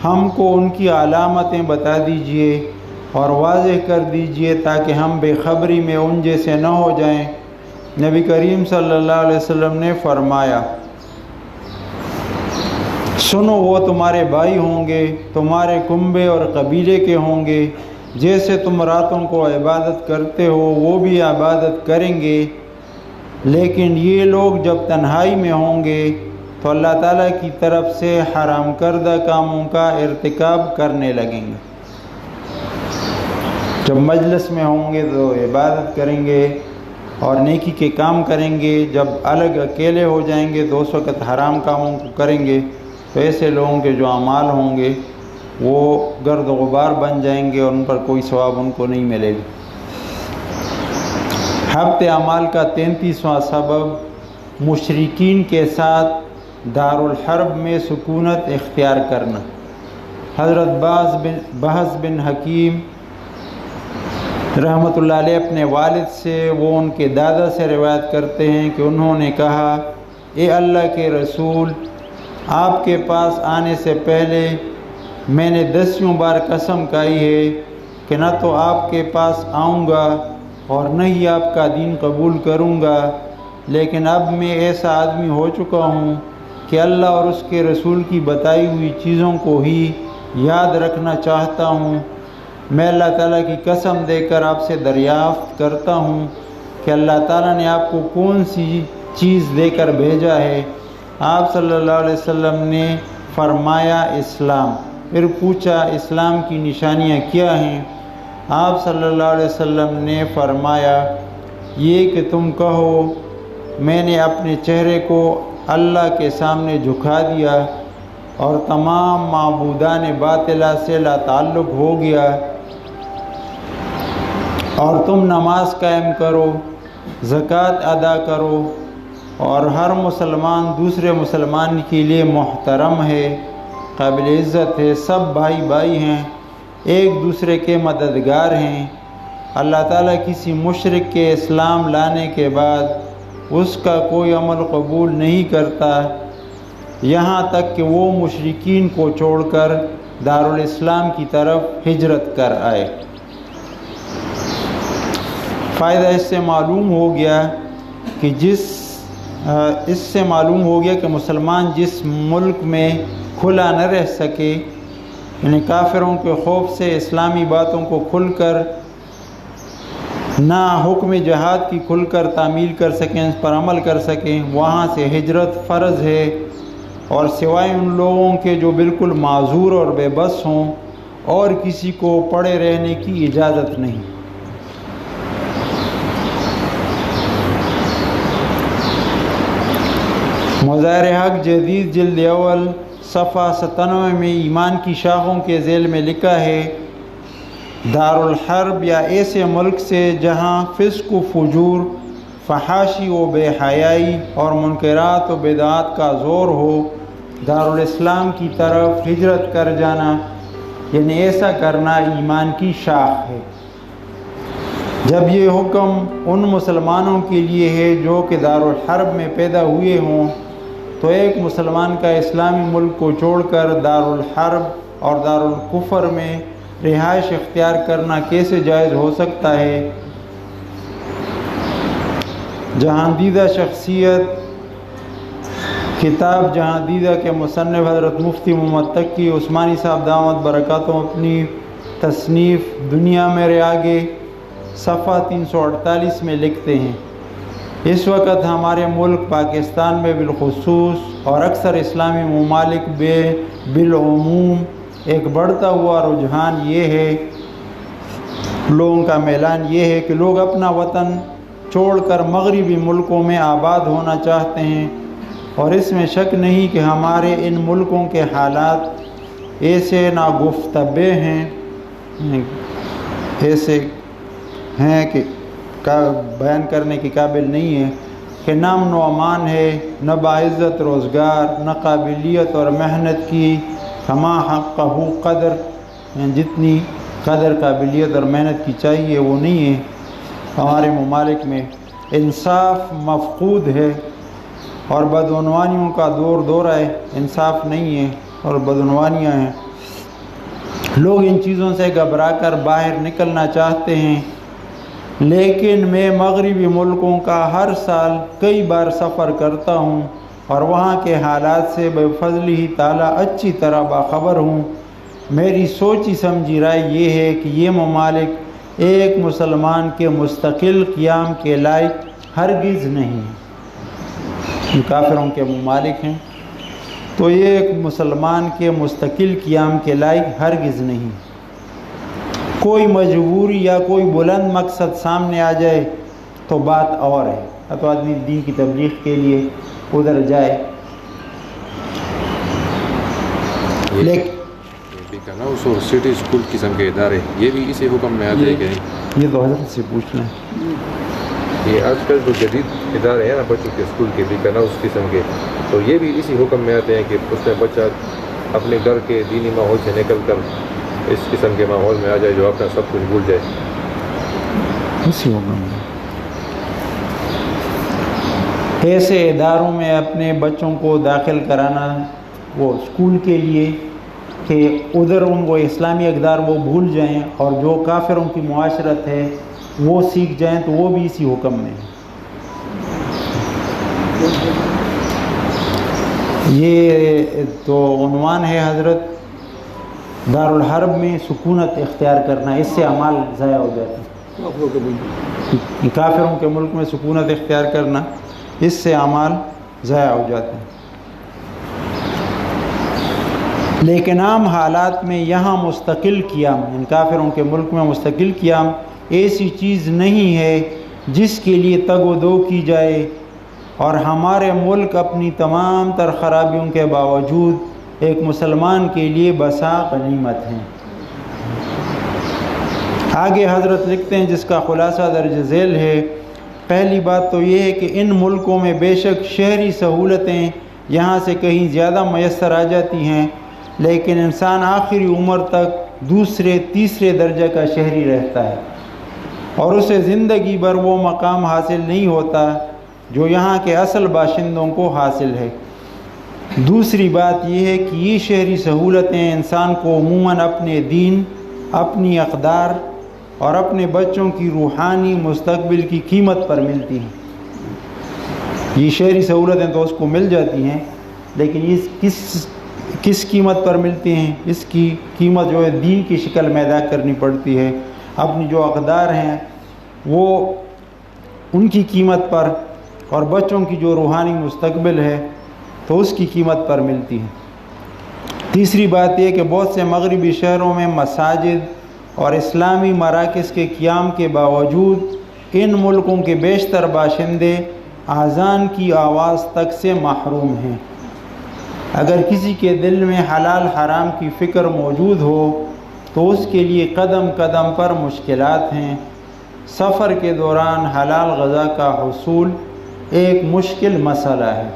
ہم کو ان کی علامتیں بتا دیجئے اور واضح کر دیجئے تاکہ ہم بے خبری میں ان جیسے نہ ہو جائیں۔ نبی کریم صلی اللہ علیہ وسلم نے فرمایا، سنو، وہ تمہارے بھائی ہوں گے، تمہارے کنبے اور قبیلے کے ہوں گے، جیسے تم راتوں کو عبادت کرتے ہو وہ بھی عبادت کریں گے، لیکن یہ لوگ جب تنہائی میں ہوں گے تو اللہ تعالیٰ کی طرف سے حرام کردہ کاموں کا ارتکاب کرنے لگیں گے۔ جب مجلس میں ہوں گے تو عبادت کریں گے اور نیکی کے کام کریں گے، جب الگ اکیلے ہو جائیں گے تو اس وقت حرام کاموں کو کریں گے، تو ایسے لوگوں کے جو اعمال ہوں گے وہ گرد و غبار بن جائیں گے اور ان پر کوئی ثواب ان کو نہیں ملے گا۔ حبط اعمال کا 33واں سبب مشرکین کے ساتھ دارالحرب میں سکونت اختیار کرنا۔ حضرت بحث بن حکیم رحمۃ اللہ علیہ اپنے والد سے، وہ ان کے دادا سے روایت کرتے ہیں کہ انہوں نے کہا، اے اللہ کے رسول، آپ کے پاس آنے سے پہلے میں نے 10 بار قسم کھائی ہے کہ نہ تو آپ کے پاس آؤں گا اور نہ ہی آپ کا دین قبول کروں گا، لیکن اب میں ایسا آدمی ہو چکا ہوں کہ اللہ اور اس کے رسول کی بتائی ہوئی چیزوں کو ہی یاد رکھنا چاہتا ہوں۔ میں اللہ تعالیٰ کی قسم دے کر آپ سے دریافت کرتا ہوں کہ اللہ تعالیٰ نے آپ کو کون سی چیز دے کر بھیجا ہے؟ آپ صلی اللہ علیہ وسلم نے فرمایا اسلام۔ پھر پوچھا اسلام کی نشانیاں کیا ہیں؟ آپ صلی اللہ علیہ وسلم نے فرمایا یہ کہ تم کہو میں نے اپنے چہرے کو اللہ کے سامنے جھکا دیا اور تمام معبودان باطلہ سے لا تعلق ہو گیا، اور تم نماز قائم کرو، زکوٰۃ ادا کرو، اور ہر مسلمان دوسرے مسلمان کے لیے محترم ہے، قابل عزت ہے، سب بھائی بھائی ہیں، ایک دوسرے کے مددگار ہیں۔ اللہ تعالیٰ کسی مشرک کے اسلام لانے کے بعد اس کا کوئی عمل قبول نہیں کرتا یہاں تک کہ وہ مشرکین کو چھوڑ کر دارالاسلام کی طرف ہجرت کر آئے۔ فائدہ اس سے معلوم ہو گیا کہ مسلمان جس ملک میں کھلا نہ رہ سکے، یعنی کافروں کے خوف سے اسلامی باتوں کو کھل کر نہ حکم جہاد کی کھل کر تعمیل کر سکیں، اس پر عمل کر سکیں، وہاں سے ہجرت فرض ہے، اور سوائے ان لوگوں کے جو بالکل معذور اور بے بس ہوں اور کسی کو پڑے رہنے کی اجازت نہیں۔ مظاہر حق جدید جلد اول صفحہ 97 میں ایمان کی شاخوں کے ذیل میں لکھا ہے دارالحرب یا ایسے ملک سے جہاں فسق و فجور، فحاشی و بے حیائی اور منکرات و بدعات کا زور ہو، دارالاسلام کی طرف ہجرت کر جانا، یعنی ایسا کرنا ایمان کی شاخ ہے۔ جب یہ حکم ان مسلمانوں کے لیے ہے جو کہ دارالحرب میں پیدا ہوئے ہوں، تو ایک مسلمان کا اسلامی ملک کو چھوڑ کر دارالحرب اور دارالکفر میں رہائش اختیار کرنا کیسے جائز ہو سکتا ہے؟ جہاندیدہ شخصیت کتاب جہاندیدہ کے مصنف حضرت مفتی محمد تقی عثمانی صاحب دامت برکاتہم اپنی تصنیف دنیا میرے آگے صفحہ 348 میں لکھتے ہیں اس وقت ہمارے ملک پاکستان میں بالخصوص اور اکثر اسلامی ممالک بالعموم ایک بڑھتا ہوا رجحان یہ ہے، لوگوں کا میلان یہ ہے کہ لوگ اپنا وطن چھوڑ کر مغربی ملکوں میں آباد ہونا چاہتے ہیں، اور اس میں شک نہیں کہ ہمارے ان ملکوں کے حالات ایسے ناگفتبے ہیں، ایسے ہیں کہ بیان کرنے کے قابل نہیں ہے کہ نہ امن و امان ہے، نہ باعزت روزگار، نہ قابلیت اور محنت کی کما حقہ قدر، جتنی قدر قابلیت اور محنت کی چاہیے وہ نہیں ہے ہمارے ممالک میں، انصاف مفقود ہے اور بدعنوانیوں کا دورہ ہے، انصاف نہیں ہے اور بدعنوانیاں ہیں، لوگ ان چیزوں سے گھبرا کر باہر نکلنا چاہتے ہیں، لیکن میں مغربی ملکوں کا ہر سال کئی بار سفر کرتا ہوں اور وہاں کے حالات سے بفضلہ تعالیٰ اچھی طرح باخبر ہوں۔ میری سوچی سمجھی رائے یہ ہے کہ یہ ممالک ایک مسلمان کے مستقل قیام کے لائق ہرگز نہیں ہیں، یہ کافروں کے ممالک ہیں تو یہ ایک مسلمان کے مستقل قیام کے لائق ہرگز نہیں۔ کوئی مجبوری یا کوئی بلند مقصد سامنے آ جائے تو بات اور ہے، تو آدمی دین کی تبلیغ کے لیے ادھر جائے، لیکن اور سٹی اسکول قسم کے ادارے یہ بھی اسی حکم میں آتے ہیں؟ یہ تو حضرت سے پوچھ لیں۔ یہ آج کل جو جدید ادارے ہیں نا بچوں کے اسکول کے بیکن ہاؤس قسم کے، تو یہ بھی اسی حکم میں آتے ہیں کہ اس میں بچہ اپنے گھر کے دینی ماحول سے نکل کر اس قسم کے ماحول میں آ جائے جو اپنا سب کچھ بھول جائے۔ اسی حکم میں ایسے اداروں میں اپنے بچوں کو داخل کرانا وہ اسکول کے لیے کہ ادھر ان کو اسلامی اقدار وہ بھول جائیں اور جو کافروں کی معاشرت ہے وہ سیکھ جائیں، تو وہ بھی اسی حکم میں ہے۔ یہ تو عنوان ہے حضرت دارالحرب میں سکونت اختیار کرنا، اس سے اعمال ضائع ہو جاتے ہیں، کافروں کے ملک میں سکونت اختیار کرنا اس سے اعمال ضائع ہو جاتے ہیں۔ لیکن عام حالات میں یہاں مستقل قیام، ان کافروں کے ملک میں مستقل قیام ایسی چیز نہیں ہے جس کے لیے تگ و دو کی جائے، اور ہمارے ملک اپنی تمام تر خرابیوں کے باوجود ایک مسلمان کے لیے بسا غنیمت ہیں۔ آگے حضرت لکھتے ہیں جس کا خلاصہ درج ذیل ہے، پہلی بات تو یہ ہے کہ ان ملکوں میں بے شک شہری سہولتیں یہاں سے کہیں زیادہ میسر آ جاتی ہیں، لیکن انسان آخری عمر تک دوسرے تیسرے درجہ کا شہری رہتا ہے، اور اسے زندگی بھر وہ مقام حاصل نہیں ہوتا جو یہاں کے اصل باشندوں کو حاصل ہے۔ دوسری بات یہ ہے کہ یہ شہری سہولتیں انسان کو عموماً اپنے دین، اپنی اقدار اور اپنے بچوں کی روحانی مستقبل کی قیمت پر ملتی ہیں۔ یہ شہری سہولتیں تو اس کو مل جاتی ہیں، لیکن یہ کس قیمت پر ملتی ہیں؟ اس کی قیمت جو ہے دین کی شکل میں ادا کرنی پڑتی ہے، اپنی جو اقدار ہیں وہ ان کی قیمت پر، اور بچوں کی جو روحانی مستقبل ہے تو اس کی قیمت پر ملتی ہے۔ تیسری بات یہ کہ بہت سے مغربی شہروں میں مساجد اور اسلامی مراکز کے قیام کے باوجود ان ملکوں کے بیشتر باشندے اذان کی آواز تک سے محروم ہیں۔ اگر کسی کے دل میں حلال حرام کی فکر موجود ہو تو اس کے لیے قدم قدم پر مشکلات ہیں۔ سفر کے دوران حلال غذا کا حصول ایک مشکل مسئلہ ہے۔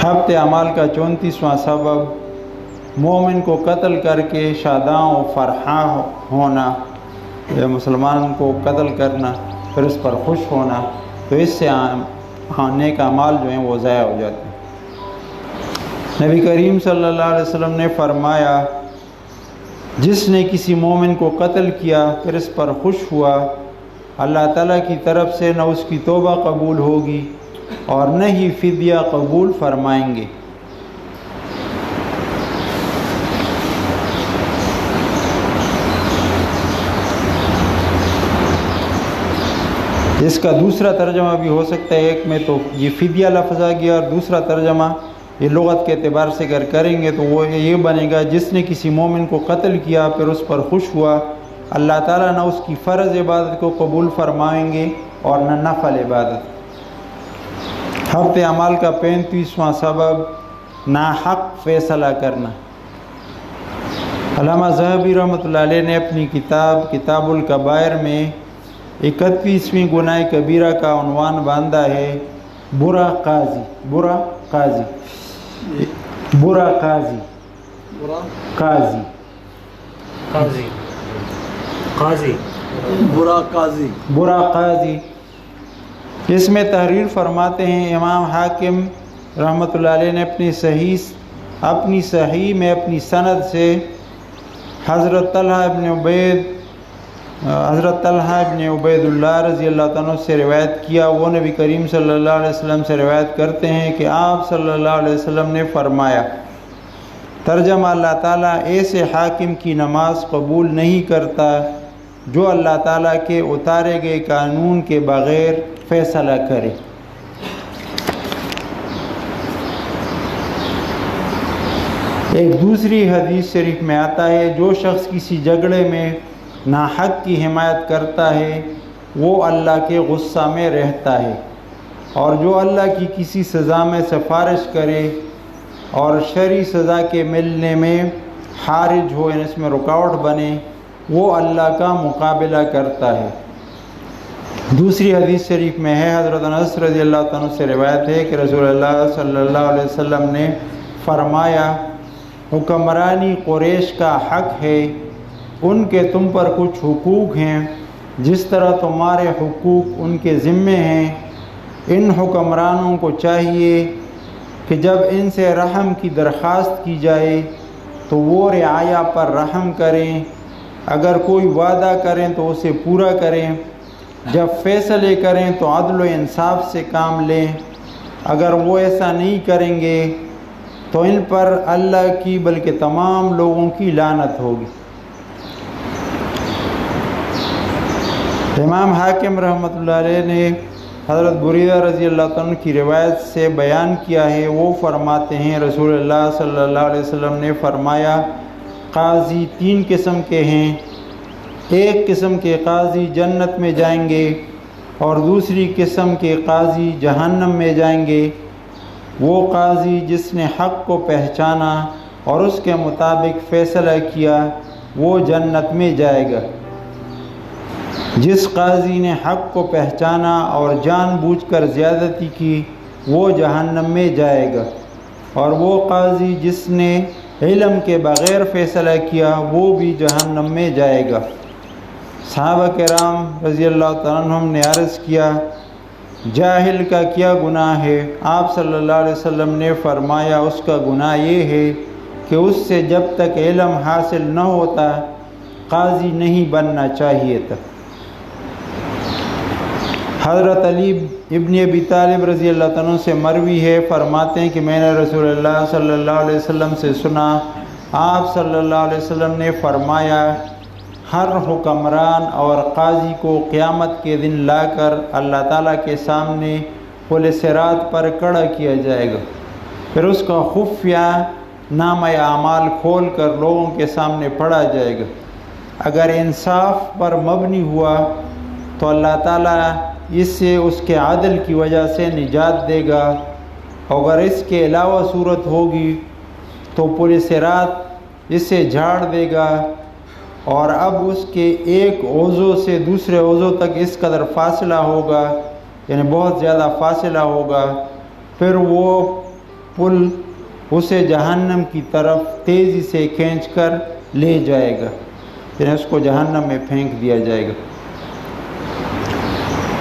ہفتے اعمال کا 34واں سبب مومن کو قتل کر کے شاداں و فرحاں ہونا، یا مسلمان کو قتل کرنا پھر اس پر خوش ہونا، تو اس سے نیک اعمال جو ہیں وہ ضائع ہو جاتے ہیں۔ نبی کریم صلی اللہ علیہ وسلم نے فرمایا، جس نے کسی مومن کو قتل کیا پھر اس پر خوش ہوا، اللہ تعالیٰ کی طرف سے نہ اس کی توبہ قبول ہوگی اور نہ ہی فدیہ قبول فرمائیں گے۔ اس کا دوسرا ترجمہ بھی ہو سکتا ہے، ایک میں تو یہ فدیہ لفظ آ گیا، اور دوسرا ترجمہ یہ لغت کے اعتبار سے اگر کریں گے تو وہ یہ بنے گا، جس نے کسی مومن کو قتل کیا پھر اس پر خوش ہوا، اللہ تعالیٰ نہ اس کی فرض عبادت کو قبول فرمائیں گے اور نہ نفل عبادت۔ ہفتے اعمال کا 35واں سبب ناحق فیصلہ کرنا۔ علامہ ذہبی رحمۃ اللہ علیہ نے اپنی کتاب الکبائر میں 31ویں گناہ کبیرہ کا عنوان باندھا ہے برا قاضی۔ برا قاضی برا قاضی قاضی قاضی قاضی برا قاضی برا قاضی۔ اس میں تحریر فرماتے ہیں امام حاکم رحمۃ اللہ علیہ نے اپنی صحیح میں اپنی سند سے حضرت طلحہ ابن عبید اللہ رضی اللہ عنہ سے روایت کیا۔ وہ نبی کریم صلی اللہ علیہ وسلم سے روایت کرتے ہیں کہ آپ صلی اللہ علیہ وسلم نے فرمایا، ترجمہ اللہ تعالیٰ ایسے حاکم کی نماز قبول نہیں کرتا جو اللہ تعالیٰ کے اتارے گئے قانون کے بغیر فیصلہ کرے۔ ایک دوسری حدیث شریف میں آتا ہے، جو شخص کسی جھگڑے میں ناحق کی حمایت کرتا ہے وہ اللہ کے غصہ میں رہتا ہے، اور جو اللہ کی کسی سزا میں سفارش کرے اور شرعی سزا کے ملنے میں حارج ہو، یعنی اس میں رکاوٹ بنے، وہ اللہ کا مقابلہ کرتا ہے۔ دوسری حدیث شریف میں ہے، حضرت انس رضی اللہ عنہ سے روایت ہے کہ رسول اللہ صلی اللہ علیہ وسلم نے فرمایا، حکمرانی قریش کا حق ہے، ان کے تم پر کچھ حقوق ہیں جس طرح تمہارے حقوق ان کے ذمے ہیں۔ ان حکمرانوں کو چاہیے کہ جب ان سے رحم کی درخواست کی جائے تو وہ رعایا پر رحم کریں، اگر کوئی وعدہ کریں تو اسے پورا کریں، جب فیصلے کریں تو عدل و انصاف سے کام لیں، اگر وہ ایسا نہیں کریں گے تو ان پر اللہ کی بلکہ تمام لوگوں کی لعنت ہوگی۔ امام حاکم رحمۃ اللہ علیہ نے حضرت بریدہ رضی اللہ عنہ کی روایت سے بیان کیا ہے، وہ فرماتے ہیں رسول اللہ صلی اللہ علیہ وسلم نے فرمایا قاضی 3 قسم کے ہیں، ایک قسم کے قاضی جنت میں جائیں گے اور دوسری قسم کے قاضی جہنم میں جائیں گے۔ وہ قاضی جس نے حق کو پہچانا اور اس کے مطابق فیصلہ کیا وہ جنت میں جائے گا، جس قاضی نے حق کو پہچانا اور جان بوجھ کر زیادتی کی وہ جہنم میں جائے گا، اور وہ قاضی جس نے علم کے بغیر فیصلہ کیا وہ بھی جہنم میں جائے گا۔ صحابہ کرام رضی اللہ تعالیٰ عنہم نے عرض کیا جاہل کا کیا گناہ ہے؟ آپ صلی اللہ علیہ وسلم نے فرمایا اس کا گناہ یہ ہے کہ اس سے جب تک علم حاصل نہ ہوتا قاضی نہیں بننا چاہیے تھا۔ حضرت علی ابن ابی طالب رضی اللہ عنہ سے مروی ہے، فرماتے ہیں کہ میں نے رسول اللہ صلی اللہ علیہ وسلم سے سنا، آپ صلی اللہ علیہ وسلم نے فرمایا ہر حکمران اور قاضی کو قیامت کے دن لا کر اللہ تعالیٰ کے سامنے پل صراط پر کھڑا کیا جائے گا، پھر اس کا خفیہ نامہ اعمال کھول کر لوگوں کے سامنے پڑھا جائے گا۔ اگر انصاف پر مبنی ہوا تو اللہ تعالیٰ اس سے اس کے عدل کی وجہ سے نجات دے گا، اگر اس کے علاوہ صورت ہوگی تو پل صراط اس سے جھاڑ دے گا، اور اب اس کے ایک عضو سے دوسرے عضو تک اس قدر فاصلہ ہوگا، یعنی بہت زیادہ فاصلہ ہوگا، پھر وہ پل اسے جہنم کی طرف تیزی سے کھینچ کر لے جائے گا، یعنی اس کو جہنم میں پھینک دیا جائے گا۔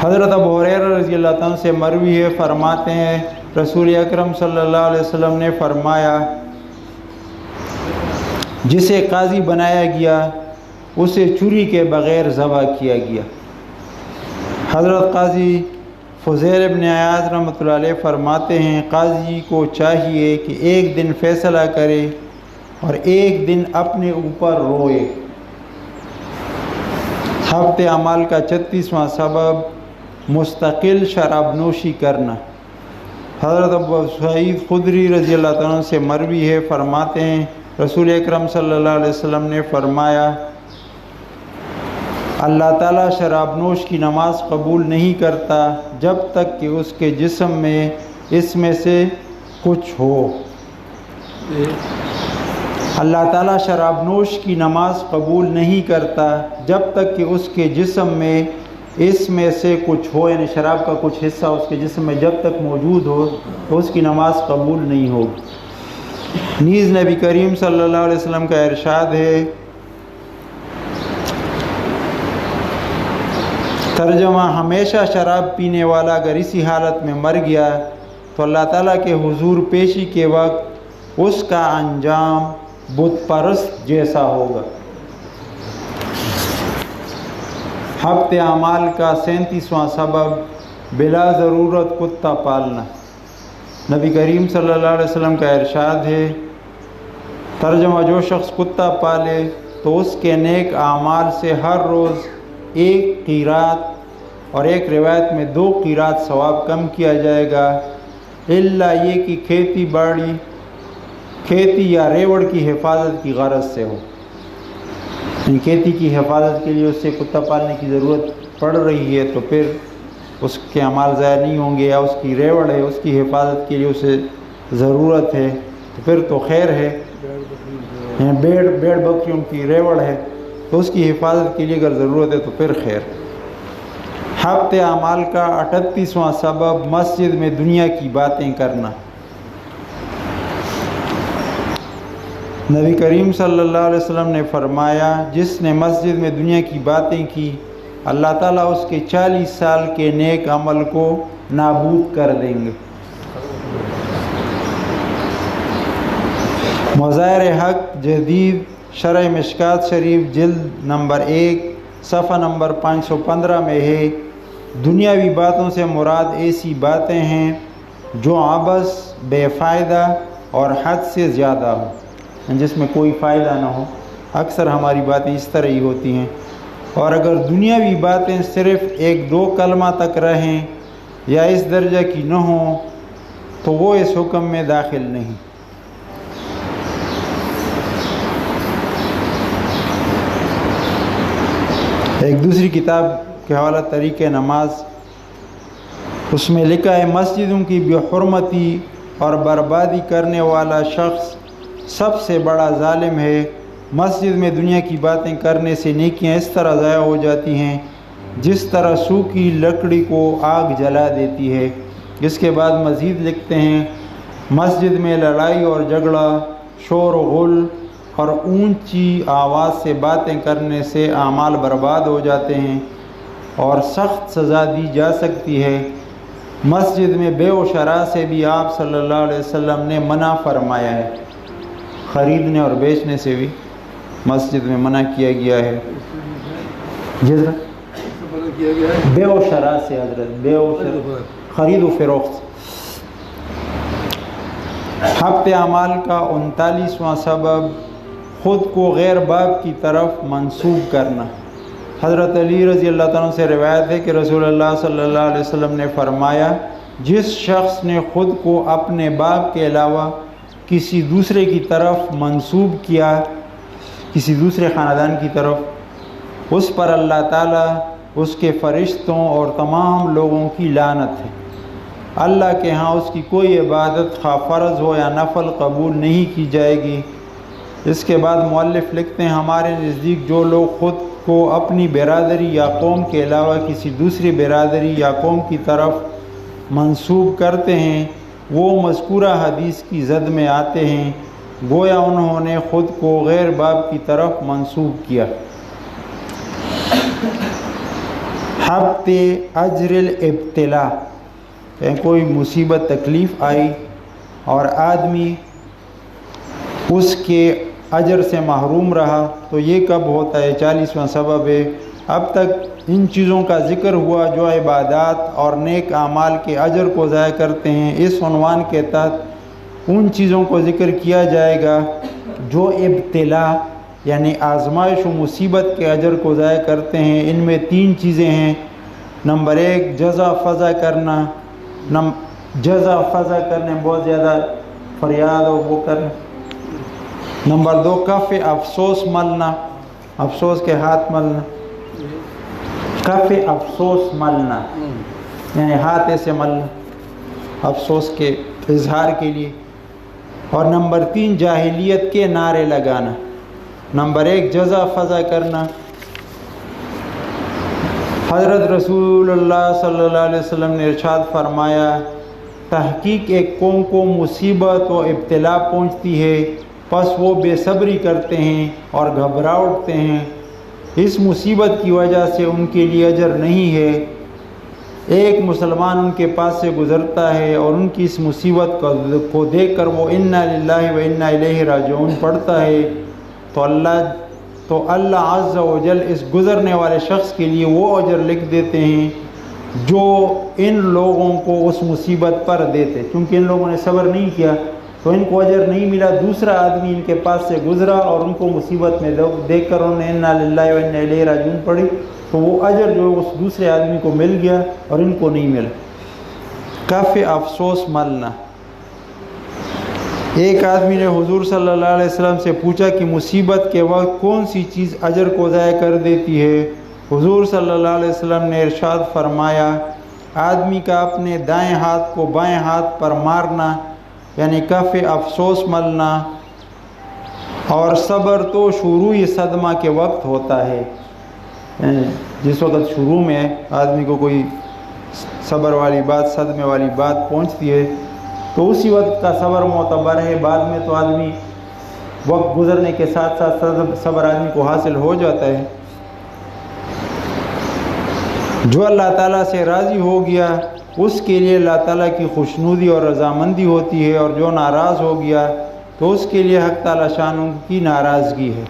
حضرت ابو ہریرہ رضی اللہ عنہ سے مروی ہے، فرماتے ہیں رسول اکرم صلی اللہ علیہ وسلم نے فرمایا جسے قاضی بنایا گیا اسے چھری کے بغیر ذبح کیا گیا۔ حضرت قاضی فضیل ابن عیاض رحمۃ اللہ علیہ فرماتے ہیں قاضی کو چاہیے کہ ایک دن فیصلہ کرے اور ایک دن اپنے اوپر روئے۔ ہفتے اعمال کا 36واں سبب مستقل شراب نوشی کرنا۔ حضرت ابو سعید خدری رضی اللہ عنہ سے مروی ہے، فرماتے ہیں رسول اکرم صلی اللہ علیہ وسلم نے فرمایا اللہ تعالیٰ شراب نوش کی نماز قبول نہیں کرتا جب تک کہ اس کے جسم میں اس میں سے کچھ ہو۔ اللہ تعالیٰ شراب نوش کی نماز قبول نہیں کرتا جب تک کہ اس کے جسم میں اس میں سے کچھ ہو، یعنی شراب کا کچھ حصہ اس کے جسم میں جب تک موجود ہو تو اس کی نماز قبول نہیں ہوگی۔ نیز نبی کریم صلی اللہ علیہ وسلم کا ارشاد ہے، ترجمہ ہمیشہ شراب پینے والا اگر اسی حالت میں مر گیا تو اللہ تعالیٰ کے حضور پیشی کے وقت اس کا انجام بت پرست جیسا ہوگا۔ ہفتے اعمال کا 37واں سبب بلا ضرورت کتا پالنا۔ نبی کریم صلی اللہ علیہ وسلم کا ارشاد ہے، ترجمہ جو شخص کتا پالے تو اس کے نیک اعمال سے ہر روز 1 قیرات اور ایک روایت میں 2 قیرات ثواب کم کیا جائے گا، الا یہ کہ کھیتی باڑی کھیتی یا ریوڑ کی حفاظت کی غرض سے ہو، کھیتی کی حفاظت کے لیے اس سے کتا پالنے کی ضرورت پڑ رہی ہے تو پھر اس کے اعمال ضائع نہیں ہوں گے، یا اس کی ریوڑ ہے اس کی حفاظت کے لیے اسے ضرورت ہے تو پھر تو خیر ہے، بیڑ بکریوں کی ریوڑ ہے تو اس کی حفاظت کے لیے اگر ضرورت ہے تو پھر خیر۔ ہفتے اعمال کا 38واں سبب مسجد میں دنیا کی باتیں کرنا۔ نبی کریم صلی اللہ علیہ وسلم نے فرمایا جس نے مسجد میں دنیا کی باتیں کی اللہ تعالیٰ اس کے 40 سال کے نیک عمل کو نابود کر دیں گے۔ مظاہر حق جدید شرح مشکات شریف جلد نمبر 1 صفحہ نمبر 515 میں ہے، دنیاوی باتوں سے مراد ایسی باتیں ہیں جو عبث، بے فائدہ اور حد سے زیادہ ہو، جس میں کوئی فائدہ نہ ہو۔ اکثر ہماری باتیں اس طرح ہی ہوتی ہیں، اور اگر دنیاوی باتیں صرف 1-2 کلمہ تک رہیں یا اس درجہ کی نہ ہوں تو وہ اس حکم میں داخل نہیں۔ ایک دوسری کتاب کے حوالہ طریقہ نماز، اس میں لکھا ہے مسجدوں کی بے حرمتی اور بربادی کرنے والا شخص سب سے بڑا ظالم ہے۔ مسجد میں دنیا کی باتیں کرنے سے نیکیاں اس طرح ضائع ہو جاتی ہیں جس طرح سوکھی لکڑی کو آگ جلا دیتی ہے۔ اس کے بعد مزید لکھتے ہیں مسجد میں لڑائی اور جھگڑا، شور و غل اور اونچی آواز سے باتیں کرنے سے اعمال برباد ہو جاتے ہیں اور سخت سزا دی جا سکتی ہے۔ مسجد میں بیع و شراء سے بھی آپ صلی اللہ علیہ وسلم نے منع فرمایا ہے، خریدنے اور بیچنے سے بھی مسجد میں منع کیا گیا ہے۔ جی حضرت، بیع و شراء سے حضرت، بیع و شراء، خرید و فروخت۔ حبط اعمال کا 39واں سبب خود کو غیر باب کی طرف منسوب کرنا۔ حضرت علی رضی اللہ تعالیٰ سے روایت ہے کہ رسول اللہ صلی اللہ علیہ وسلم نے فرمایا جس شخص نے خود کو اپنے باپ کے علاوہ کسی دوسرے کی طرف منسوب کیا، کسی دوسرے خاندان کی طرف، اس پر اللہ تعالیٰ، اس کے فرشتوں اور تمام لوگوں کی لعنت ہے۔ اللہ کے ہاں اس کی کوئی عبادت خواہ فرض ہو یا نفل قبول نہیں کی جائے گی۔ اس کے بعد مؤلف لکھتے ہیں ہمارے نزدیک جو لوگ خود کو اپنی برادری یا قوم کے علاوہ کسی دوسری برادری یا قوم کی طرف منسوب کرتے ہیں وہ مذکورہ حدیث کی زد میں آتے ہیں، گویا انہوں نے خود کو غیر باب کی طرف منسوب کیا۔ حبط اجر الابتلاء، کوئی مصیبت تکلیف آئی اور آدمی اس کے اجر سے محروم رہا تو یہ کب ہوتا ہے؟ 40واں سبب ہے۔ اب تک ان چیزوں کا ذکر ہوا جو عبادات اور نیک اعمال کے اجر کو ضائع کرتے ہیں۔ اس عنوان کے تحت ان چیزوں کو ذکر کیا جائے گا جو ابتلاء یعنی آزمائش و مصیبت کے اجر کو ضائع کرتے ہیں۔ ان میں 3 چیزیں ہیں۔ نمبر 1 جزا فضا کرنا، جزا فضا کرنے بہت زیادہ فریاد اور وہ کرنا۔ نمبر 2 کف افسوس ملنا، افسوس کے ہاتھ ملنا، کف افسوس ملنا یعنی ہاتھ ایسے ملنا افسوس کے اظہار کے لیے۔ اور نمبر 3 جاہلیت کے نعرے لگانا۔ نمبر 1 جزا فضا کرنا، حضرت رسول اللہ صلی اللہ علیہ وسلم نے ارشاد فرمایا تحقیق ایک قوم کو مصیبت و ابتلا پہنچتی ہے پس وہ بے صبری کرتے ہیں اور گھبرا اٹھتے ہیں، اس مصیبت کی وجہ سے ان کے لیے اجر نہیں ہے۔ ایک مسلمان ان کے پاس سے گزرتا ہے اور ان کی اس مصیبت کو دیکھ کر وہ انا للہ و انا الیہ راجعون پڑھتا ہے تو اللہ عز و جل اس گزرنے والے شخص کے لیے وہ اجر لکھ دیتے ہیں جو ان لوگوں کو اس مصیبت پر دیتے۔ کیونکہ ان لوگوں نے صبر نہیں کیا تو ان کو اجر نہیں ملا، دوسرا آدمی ان کے پاس سے گزرا اور ان کو مصیبت میں دیکھ کر انہوں نے انا للہ و انا الیہ راجعون پڑھی تو وہ اجر جو اس دوسرے آدمی کو مل گیا اور ان کو نہیں ملا۔ کف افسوس ملنا۔ ایک آدمی نے حضور صلی اللہ علیہ وسلم سے پوچھا کہ مصیبت کے وقت کون سی چیز اجر کو ضائع کر دیتی ہے؟ حضور صلی اللہ علیہ وسلم نے ارشاد فرمایا آدمی کا اپنے دائیں ہاتھ کو بائیں ہاتھ پر مارنا یعنی کف افسوس ملنا، اور صبر تو شروعی صدمہ کے وقت ہوتا ہے، جس وقت شروع میں آدمی کو کوئی صبر والی بات، صدمے والی بات پہنچتی ہے تو اسی وقت کا صبر معتبر ہے، بعد میں تو آدمی وقت گزرنے کے ساتھ ساتھ صبر آدمی کو حاصل ہو جاتا ہے۔ جو اللہ تعالیٰ سے راضی ہو گیا اس کے لیے اللہ تعالیٰ کی خوشنودی اور رضامندی ہوتی ہے، اور جو ناراض ہو گیا تو اس کے لیے حق تعالیٰ شان کی ناراضگی ہے۔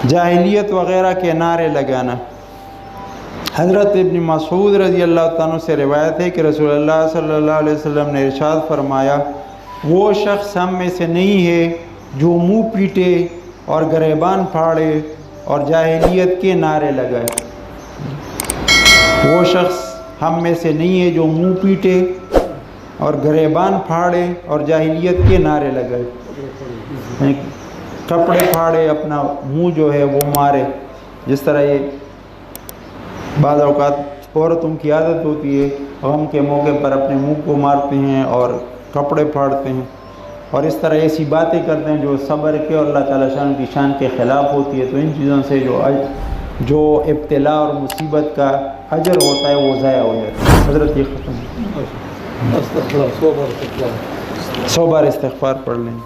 جاہلیت وغیرہ کے نعرے لگانا۔ حضرت ابن مسعود رضی اللہ تعالیٰ سے روایت ہے کہ رسول اللہ صلی اللہ علیہ وسلم نے ارشاد فرمایا وہ شخص ہم میں سے نہیں ہے جو منہ پیٹے اور گریبان پھاڑے اور جاہلیت کے نعرے لگائے۔ وہ شخص ہم میں سے نہیں ہے جو منہ پیٹے اور گریبان پھاڑے اور جاہلیت کے نعرے لگائے، کپڑے پھاڑے، اپنا منہ جو ہے وہ مارے، جس طرح یہ بعض اوقات عورتوں کی عادت ہوتی ہے غم کے موقع پر اپنے منہ کو مارتے ہیں اور کپڑے پھاڑتے ہیں اور اس طرح ایسی باتیں کرتے ہیں جو صبر کے اور اللہ تعالیٰ شان کی شان کے خلاف ہوتی ہے. تو ان چیزوں سے جو ابتلا اور مصیبت کا اجر ہوتا ہے وہ ضائع ہو جاتا ہے. حضرت یہ ختم 100 بار استغفار 100 بار استغفار پڑھ لیں.